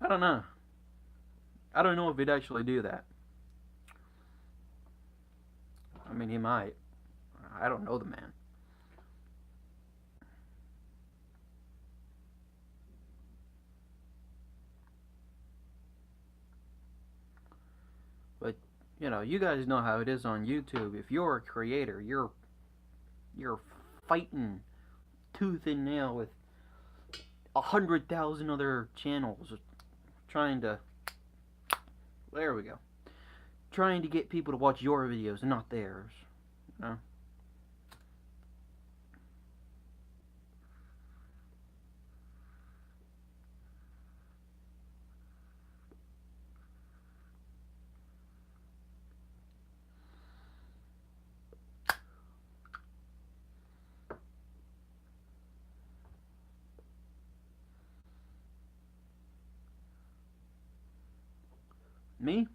A: I don't know. I don't know if he'd actually do that. I mean, he might. I don't know the man. But you guys know how it is on YouTube. If you're a creator, you're fighting tooth and nail with 100,000 other channels trying to. There we go. Trying to get people to watch your videos and not theirs. You know? Me,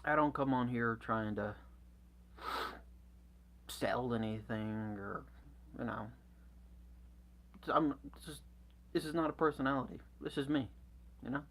A: I don't come on here trying to sell anything or, you know, I'm just. This is not a personality. This is me. You know.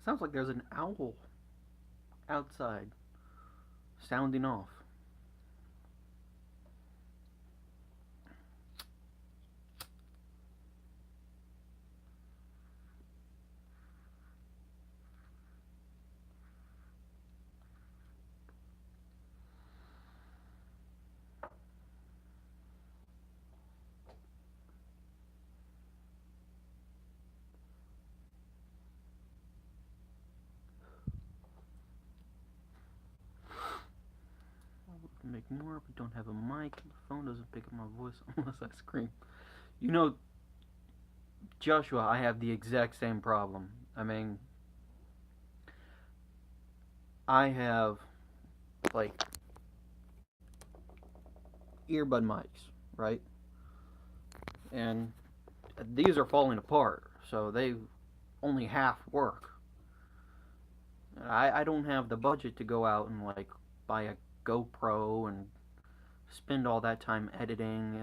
A: Sounds like there's an owl outside sounding off. Make more, but don't have a mic. The phone doesn't pick up my voice unless I scream. You know, Joshua, I have the exact same problem. I mean, I have like earbud mics, right? And these are falling apart, so they only half work. I don't have the budget to go out and like buy a GoPro and spend all that time editing.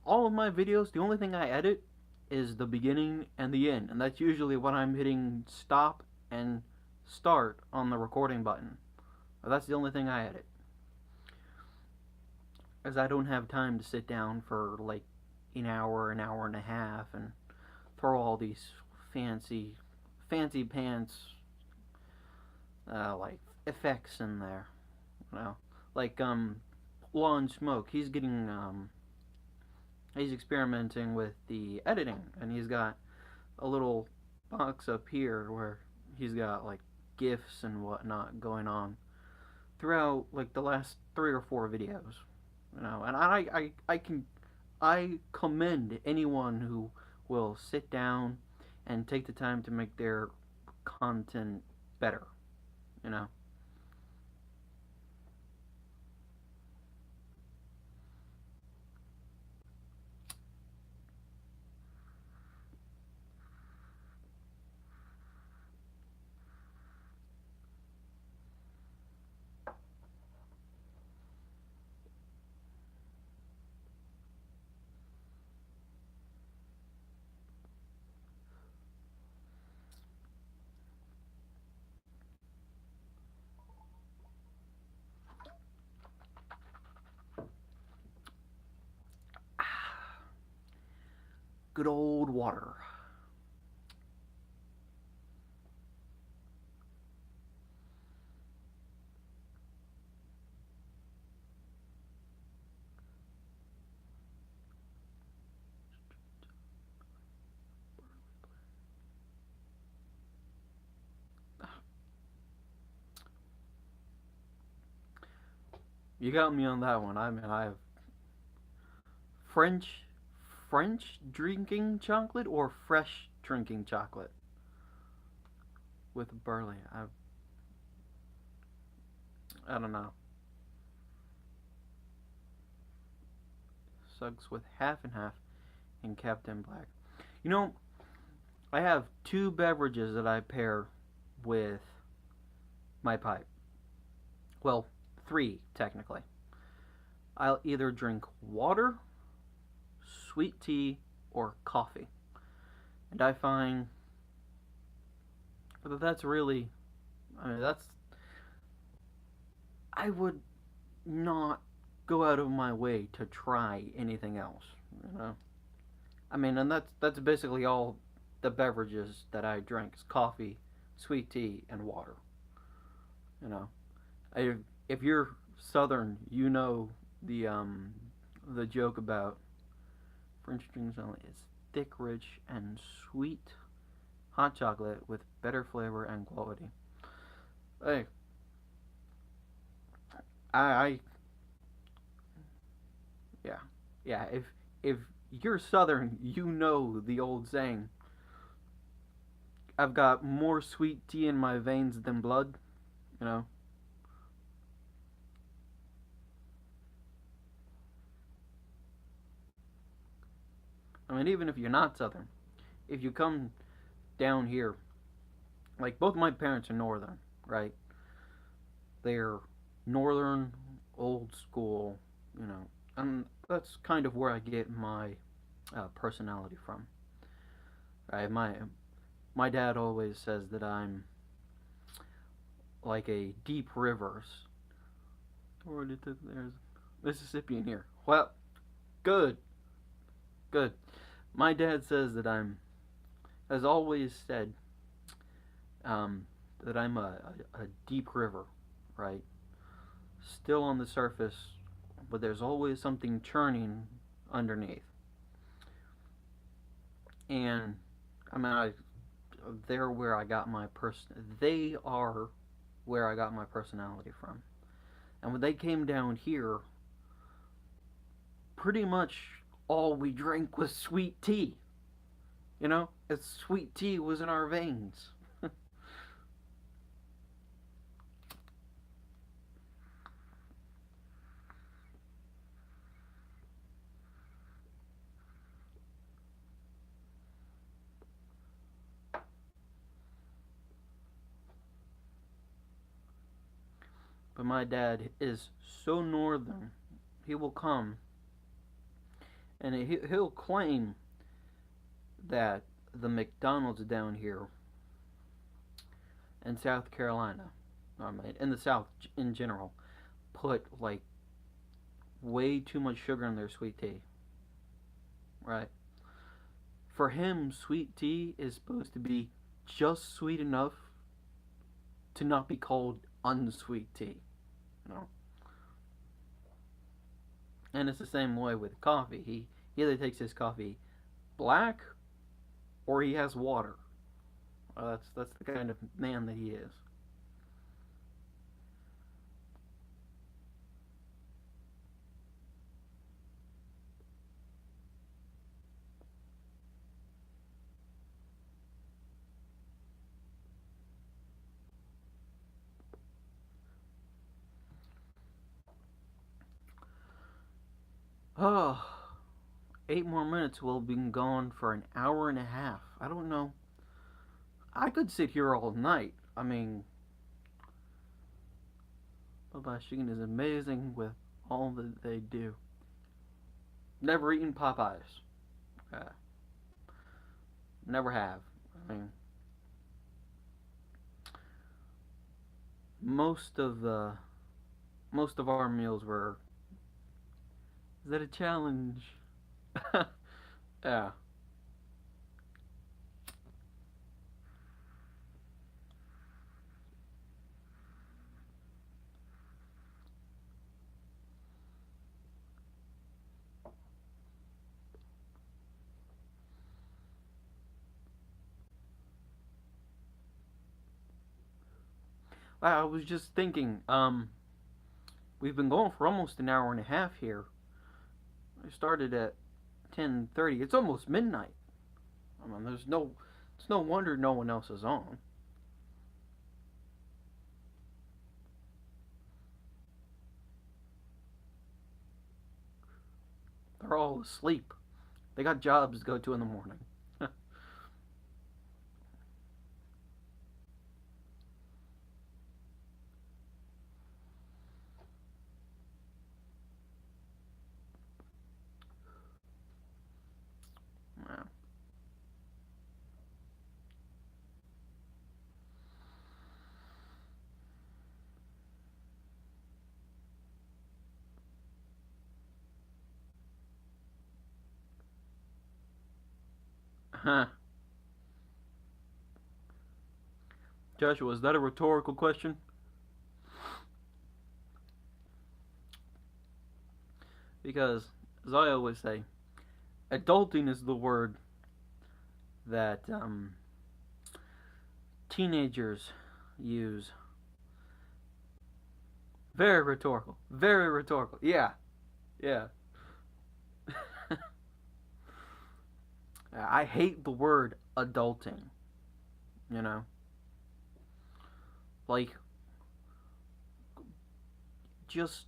A: All of my videos, the only thing I edit is the beginning and the end, and that's usually when I'm hitting stop and start on the recording button. That's the only thing I edit, as I don't have time to sit down for like an hour and a half, and throw all these fancy pants like effects in there, you know, like Law and Smoke. He's experimenting with the editing, and he's got a little box up here where he's got like gifs and whatnot going on throughout like the last 3 or 4 videos, you know. And I commend anyone who will sit down and take the time to make their content better, you know. Good old water. You got me on that one. I mean, I have French French drinking chocolate or fresh drinking chocolate with barley. I don't know. Sugs with half and half and Captain Black. You know, I have two beverages that I pair with my pipe. Well, three technically. I'll either drink water, sweet tea, or coffee. And I find that that's really, I mean, that's, I would not go out of my way to try anything else, you know? I mean, and that's basically all the beverages that I drink is coffee, sweet tea, and water, you know? I, if you're Southern, you know the joke about French drinks only is thick, rich, and sweet hot chocolate with better flavor and quality. Hey, I yeah, yeah. If you're Southern, you know the old saying. I've got more sweet tea in my veins than blood. You know. I mean, even if you're not Southern, if you come down here, like both my parents are Northern, right? They're Northern, old school, you know, and that's kind of where I get my personality from. Right? My dad always says that I'm like a deep rivers. Or there's Mississippi in here. Well, good, good. My dad says that I'm, has always said, um, that I'm a deep river, right? Still on the surface, but there's always something churning underneath. And I mean, they're where I got my They are where I got my personality from. And when they came down here, pretty much all we drank was sweet tea. You know, it's sweet tea was in our veins. But my dad is so northern, he will come and he'll claim that the McDonald's down here in South Carolina, in the South in general, put like way too much sugar in their sweet tea, right? For him, sweet tea is supposed to be just sweet enough to not be called unsweet tea, you know. And it's the same way with coffee. He either takes his coffee black or he has water. That's the kind of man that he is. Oh, 8 more minutes. We'll be gone for an hour and a half. I don't know. I could sit here all night. I mean, Popeye Chicken is amazing with all that they do. Never eaten Popeyes. Uh, Never have. I mean, most of the most of our meals were. Is that a challenge? Yeah. I was just thinking. We've been going for almost an hour and a half here. I started at 10:30. It's almost midnight. I mean, it's no wonder no one else is on. They're all asleep. They got jobs to go to in the morning. Yeah. Huh. Joshua, is that a rhetorical question? Because, as I always say, adulting is the word that teenagers use. Very rhetorical. Very rhetorical. Yeah. Yeah. I hate the word adulting. You know, like just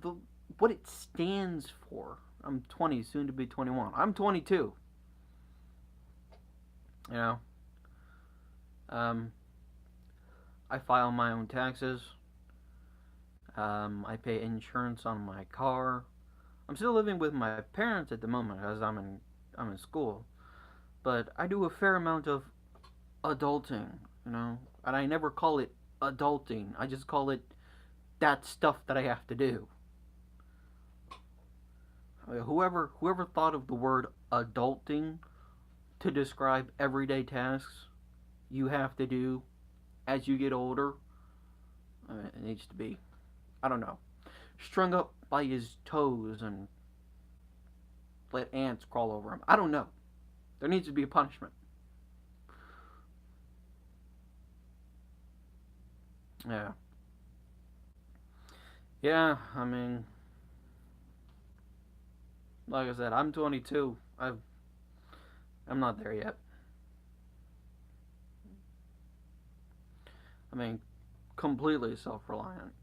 A: the what it stands for. I'm 20, soon to be 21. I'm 22. You know, um, I file my own taxes. I pay insurance on my car. I'm still living with my parents at the moment because I'm in school. But I do a fair amount of adulting. You know, and I never call it adulting. I just call it that stuff that I have to do. Whoever thought of the word adulting to describe everyday tasks you have to do as you get older, it needs to be, I don't know, strung up by his toes and let ants crawl over him. I don't know. There needs to be a punishment. Yeah. Yeah, I mean, like I said, I'm 22. I'm not there yet. I mean, completely self-reliant.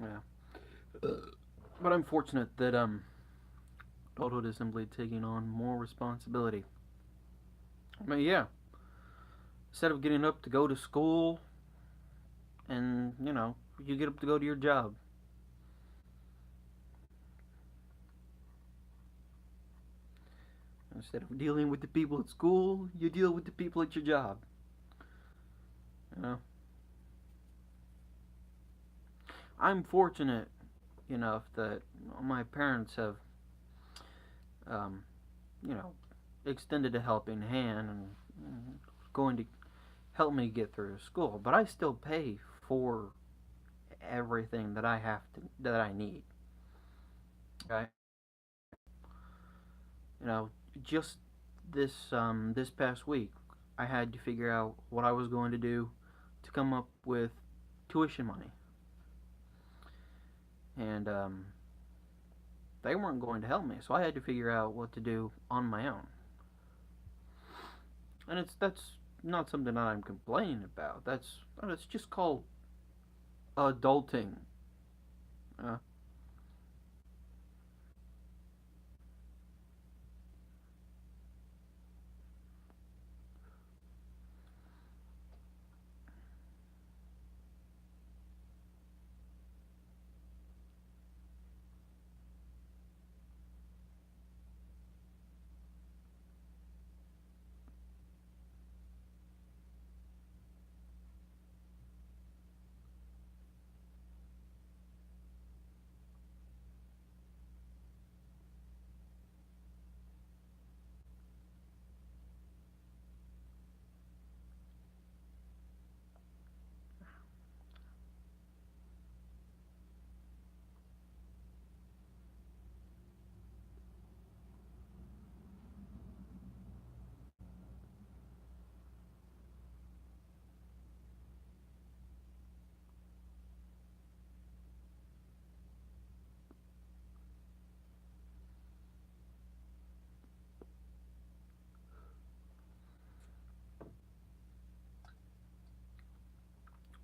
A: Yeah. But I'm fortunate that adulthood is simply taking on more responsibility. I mean, yeah. Instead of getting up to go to school, and you get up to go to your job. Instead of dealing with the people at school, you deal with the people at your job. You know, I'm fortunate enough that my parents have, um, you know, extended a helping hand and going to help me get through school. But I still pay for everything that I need. Okay, you know, just this past week, I had to figure out what I was going to do to come up with tuition money, and they weren't going to help me, so I had to figure out what to do on my own. And that's not something that I'm complaining about. That's just called adulting. Uh,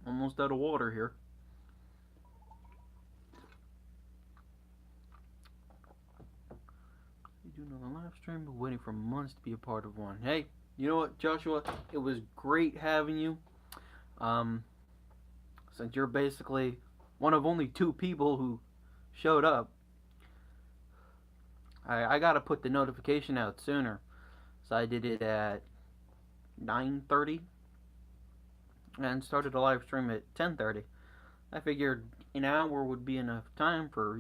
A: Almost out of water here. You doing a live stream, but waiting for months to be a part of one. Hey, you know what, Joshua? It was great having you. Um, since you're basically one of only two people who showed up, I gotta put the notification out sooner. So I did it at 9:30 and started a live stream at 10:30. I figured an hour would be enough time for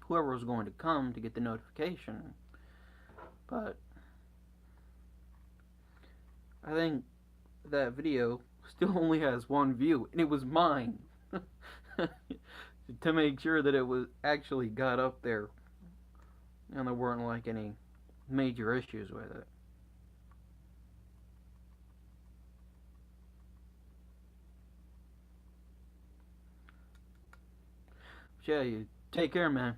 A: whoever was going to come to get the notification. But I think that video still only has one view, and it was mine. To make sure that it was actually got up there and there weren't like any major issues with it. But yeah, you take care, man.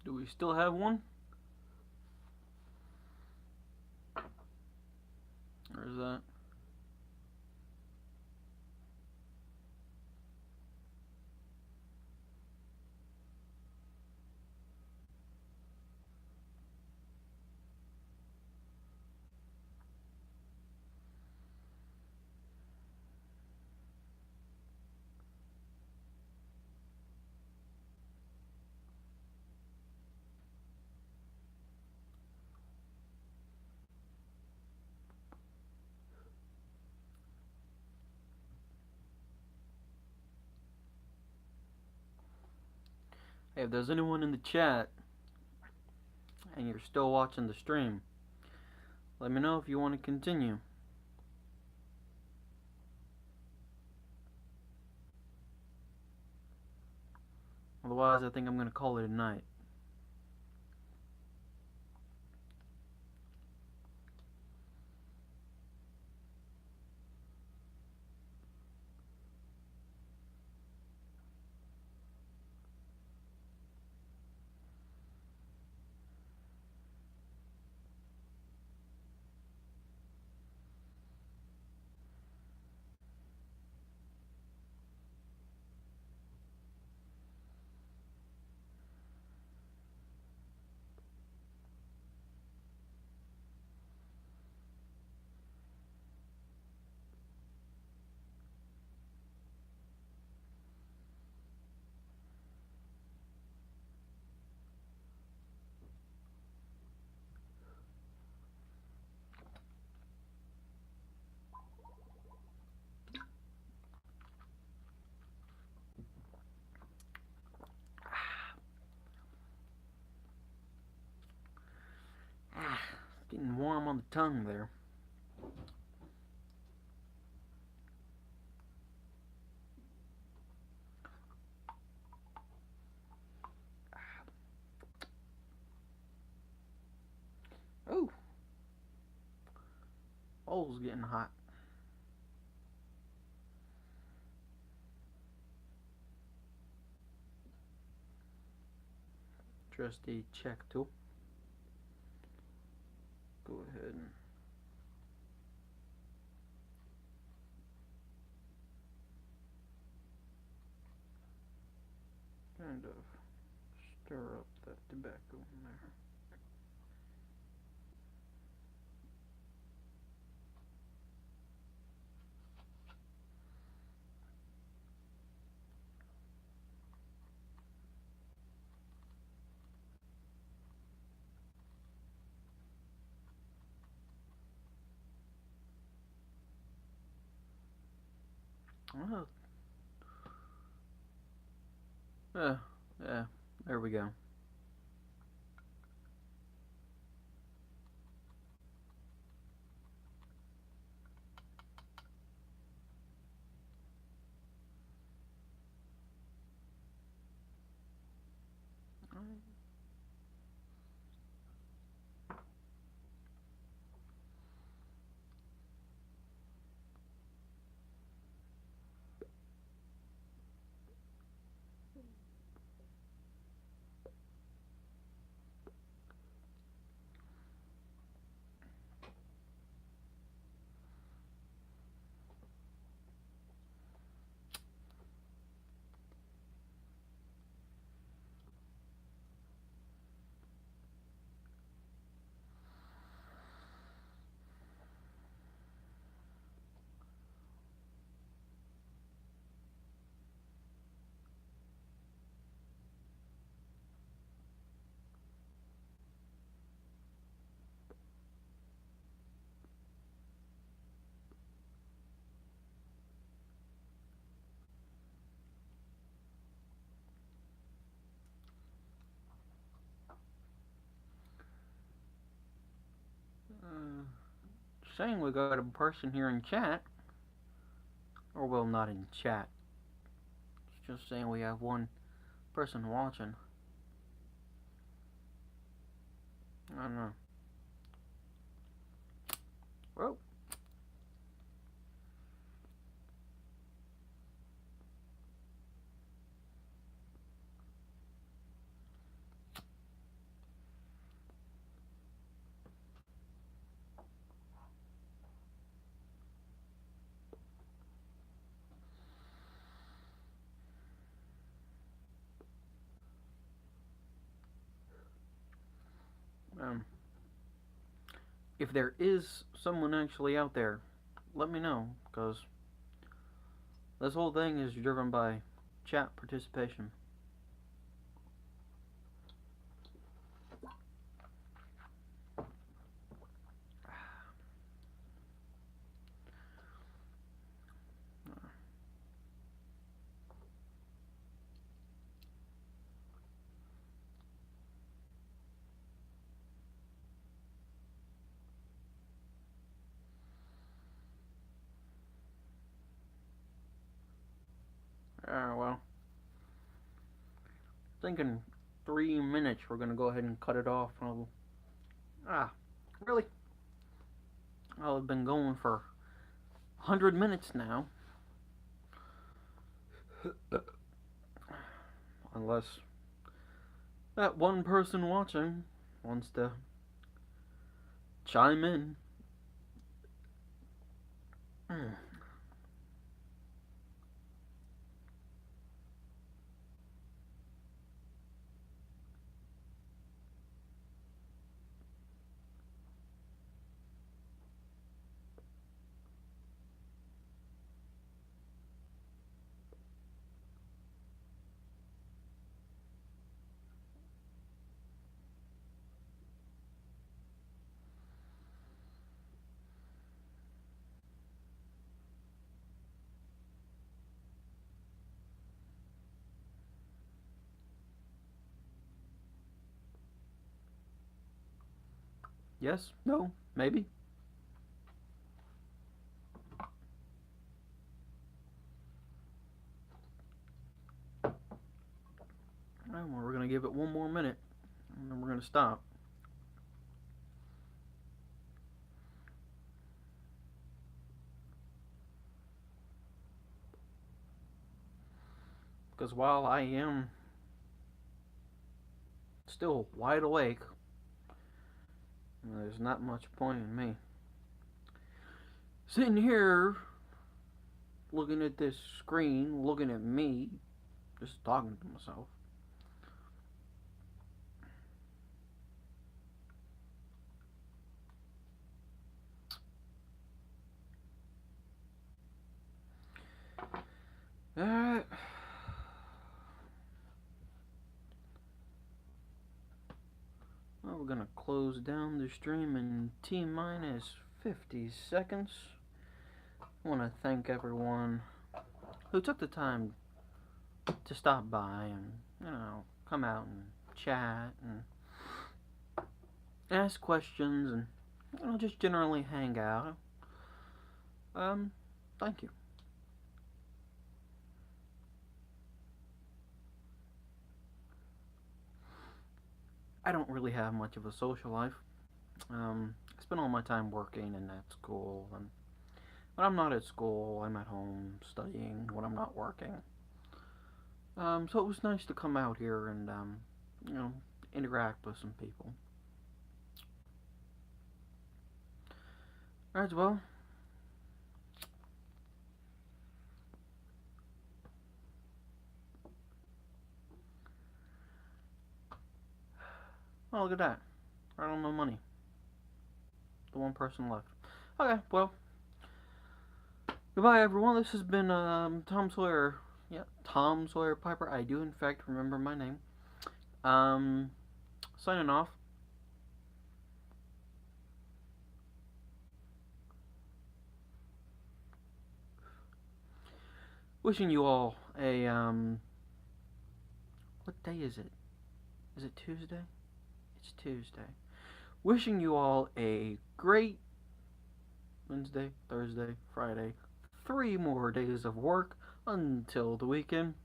A: Do we still have one? Or is that? If there's anyone in the chat and you're still watching the stream, let me know if you want to continue. Otherwise, I think I'm going to call it a night. It's getting warm on the tongue there. Oh, bowl's getting hot. Trusty check tool. Go ahead and kind of stir up that tobacco in there. Well, yeah, there we go. Saying we got a person here in chat, or well, not in chat. It's just saying we have one person watching. I don't know. Whoa. If there is someone actually out there, let me know, because this whole thing is driven by chat participation. Well, thinking 3 minutes. We're gonna go ahead and cut it off. Really? I've been going for 100 minutes now. Unless that one person watching wants to chime in. Yes? No? Maybe? Well, we're gonna give it one more minute, and then we're gonna stop. Because while I am still wide awake, there's not much point in me sitting here looking at this screen, looking at me, just talking to myself. Alright. Well, we're gonna close down the stream in T-minus 50 seconds. I want to thank everyone who took the time to stop by and, come out and chat and ask questions and, just generally hang out. Thank you. I don't really have much of a social life. I spend all my time working and at school, and when I'm not at school, I'm at home studying when I'm not working. So it was nice to come out here and, interact with some people. Alright, well. Oh, look at that. Right on the money. The one person left. Okay, well. Goodbye, everyone. This has been Tom Sawyer. Yeah, Tom Sawyer Piper. I do, in fact, remember my name. Signing off. Wishing you all a, what day is it? Is it Tuesday? It's Tuesday. Wishing you all a great Wednesday, Thursday, Friday. 3 more days of work until the weekend.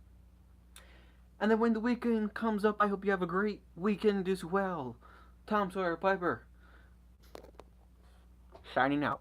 A: And then when the weekend comes up, I hope you have a great weekend as well. Tom Sawyer Piper, signing out.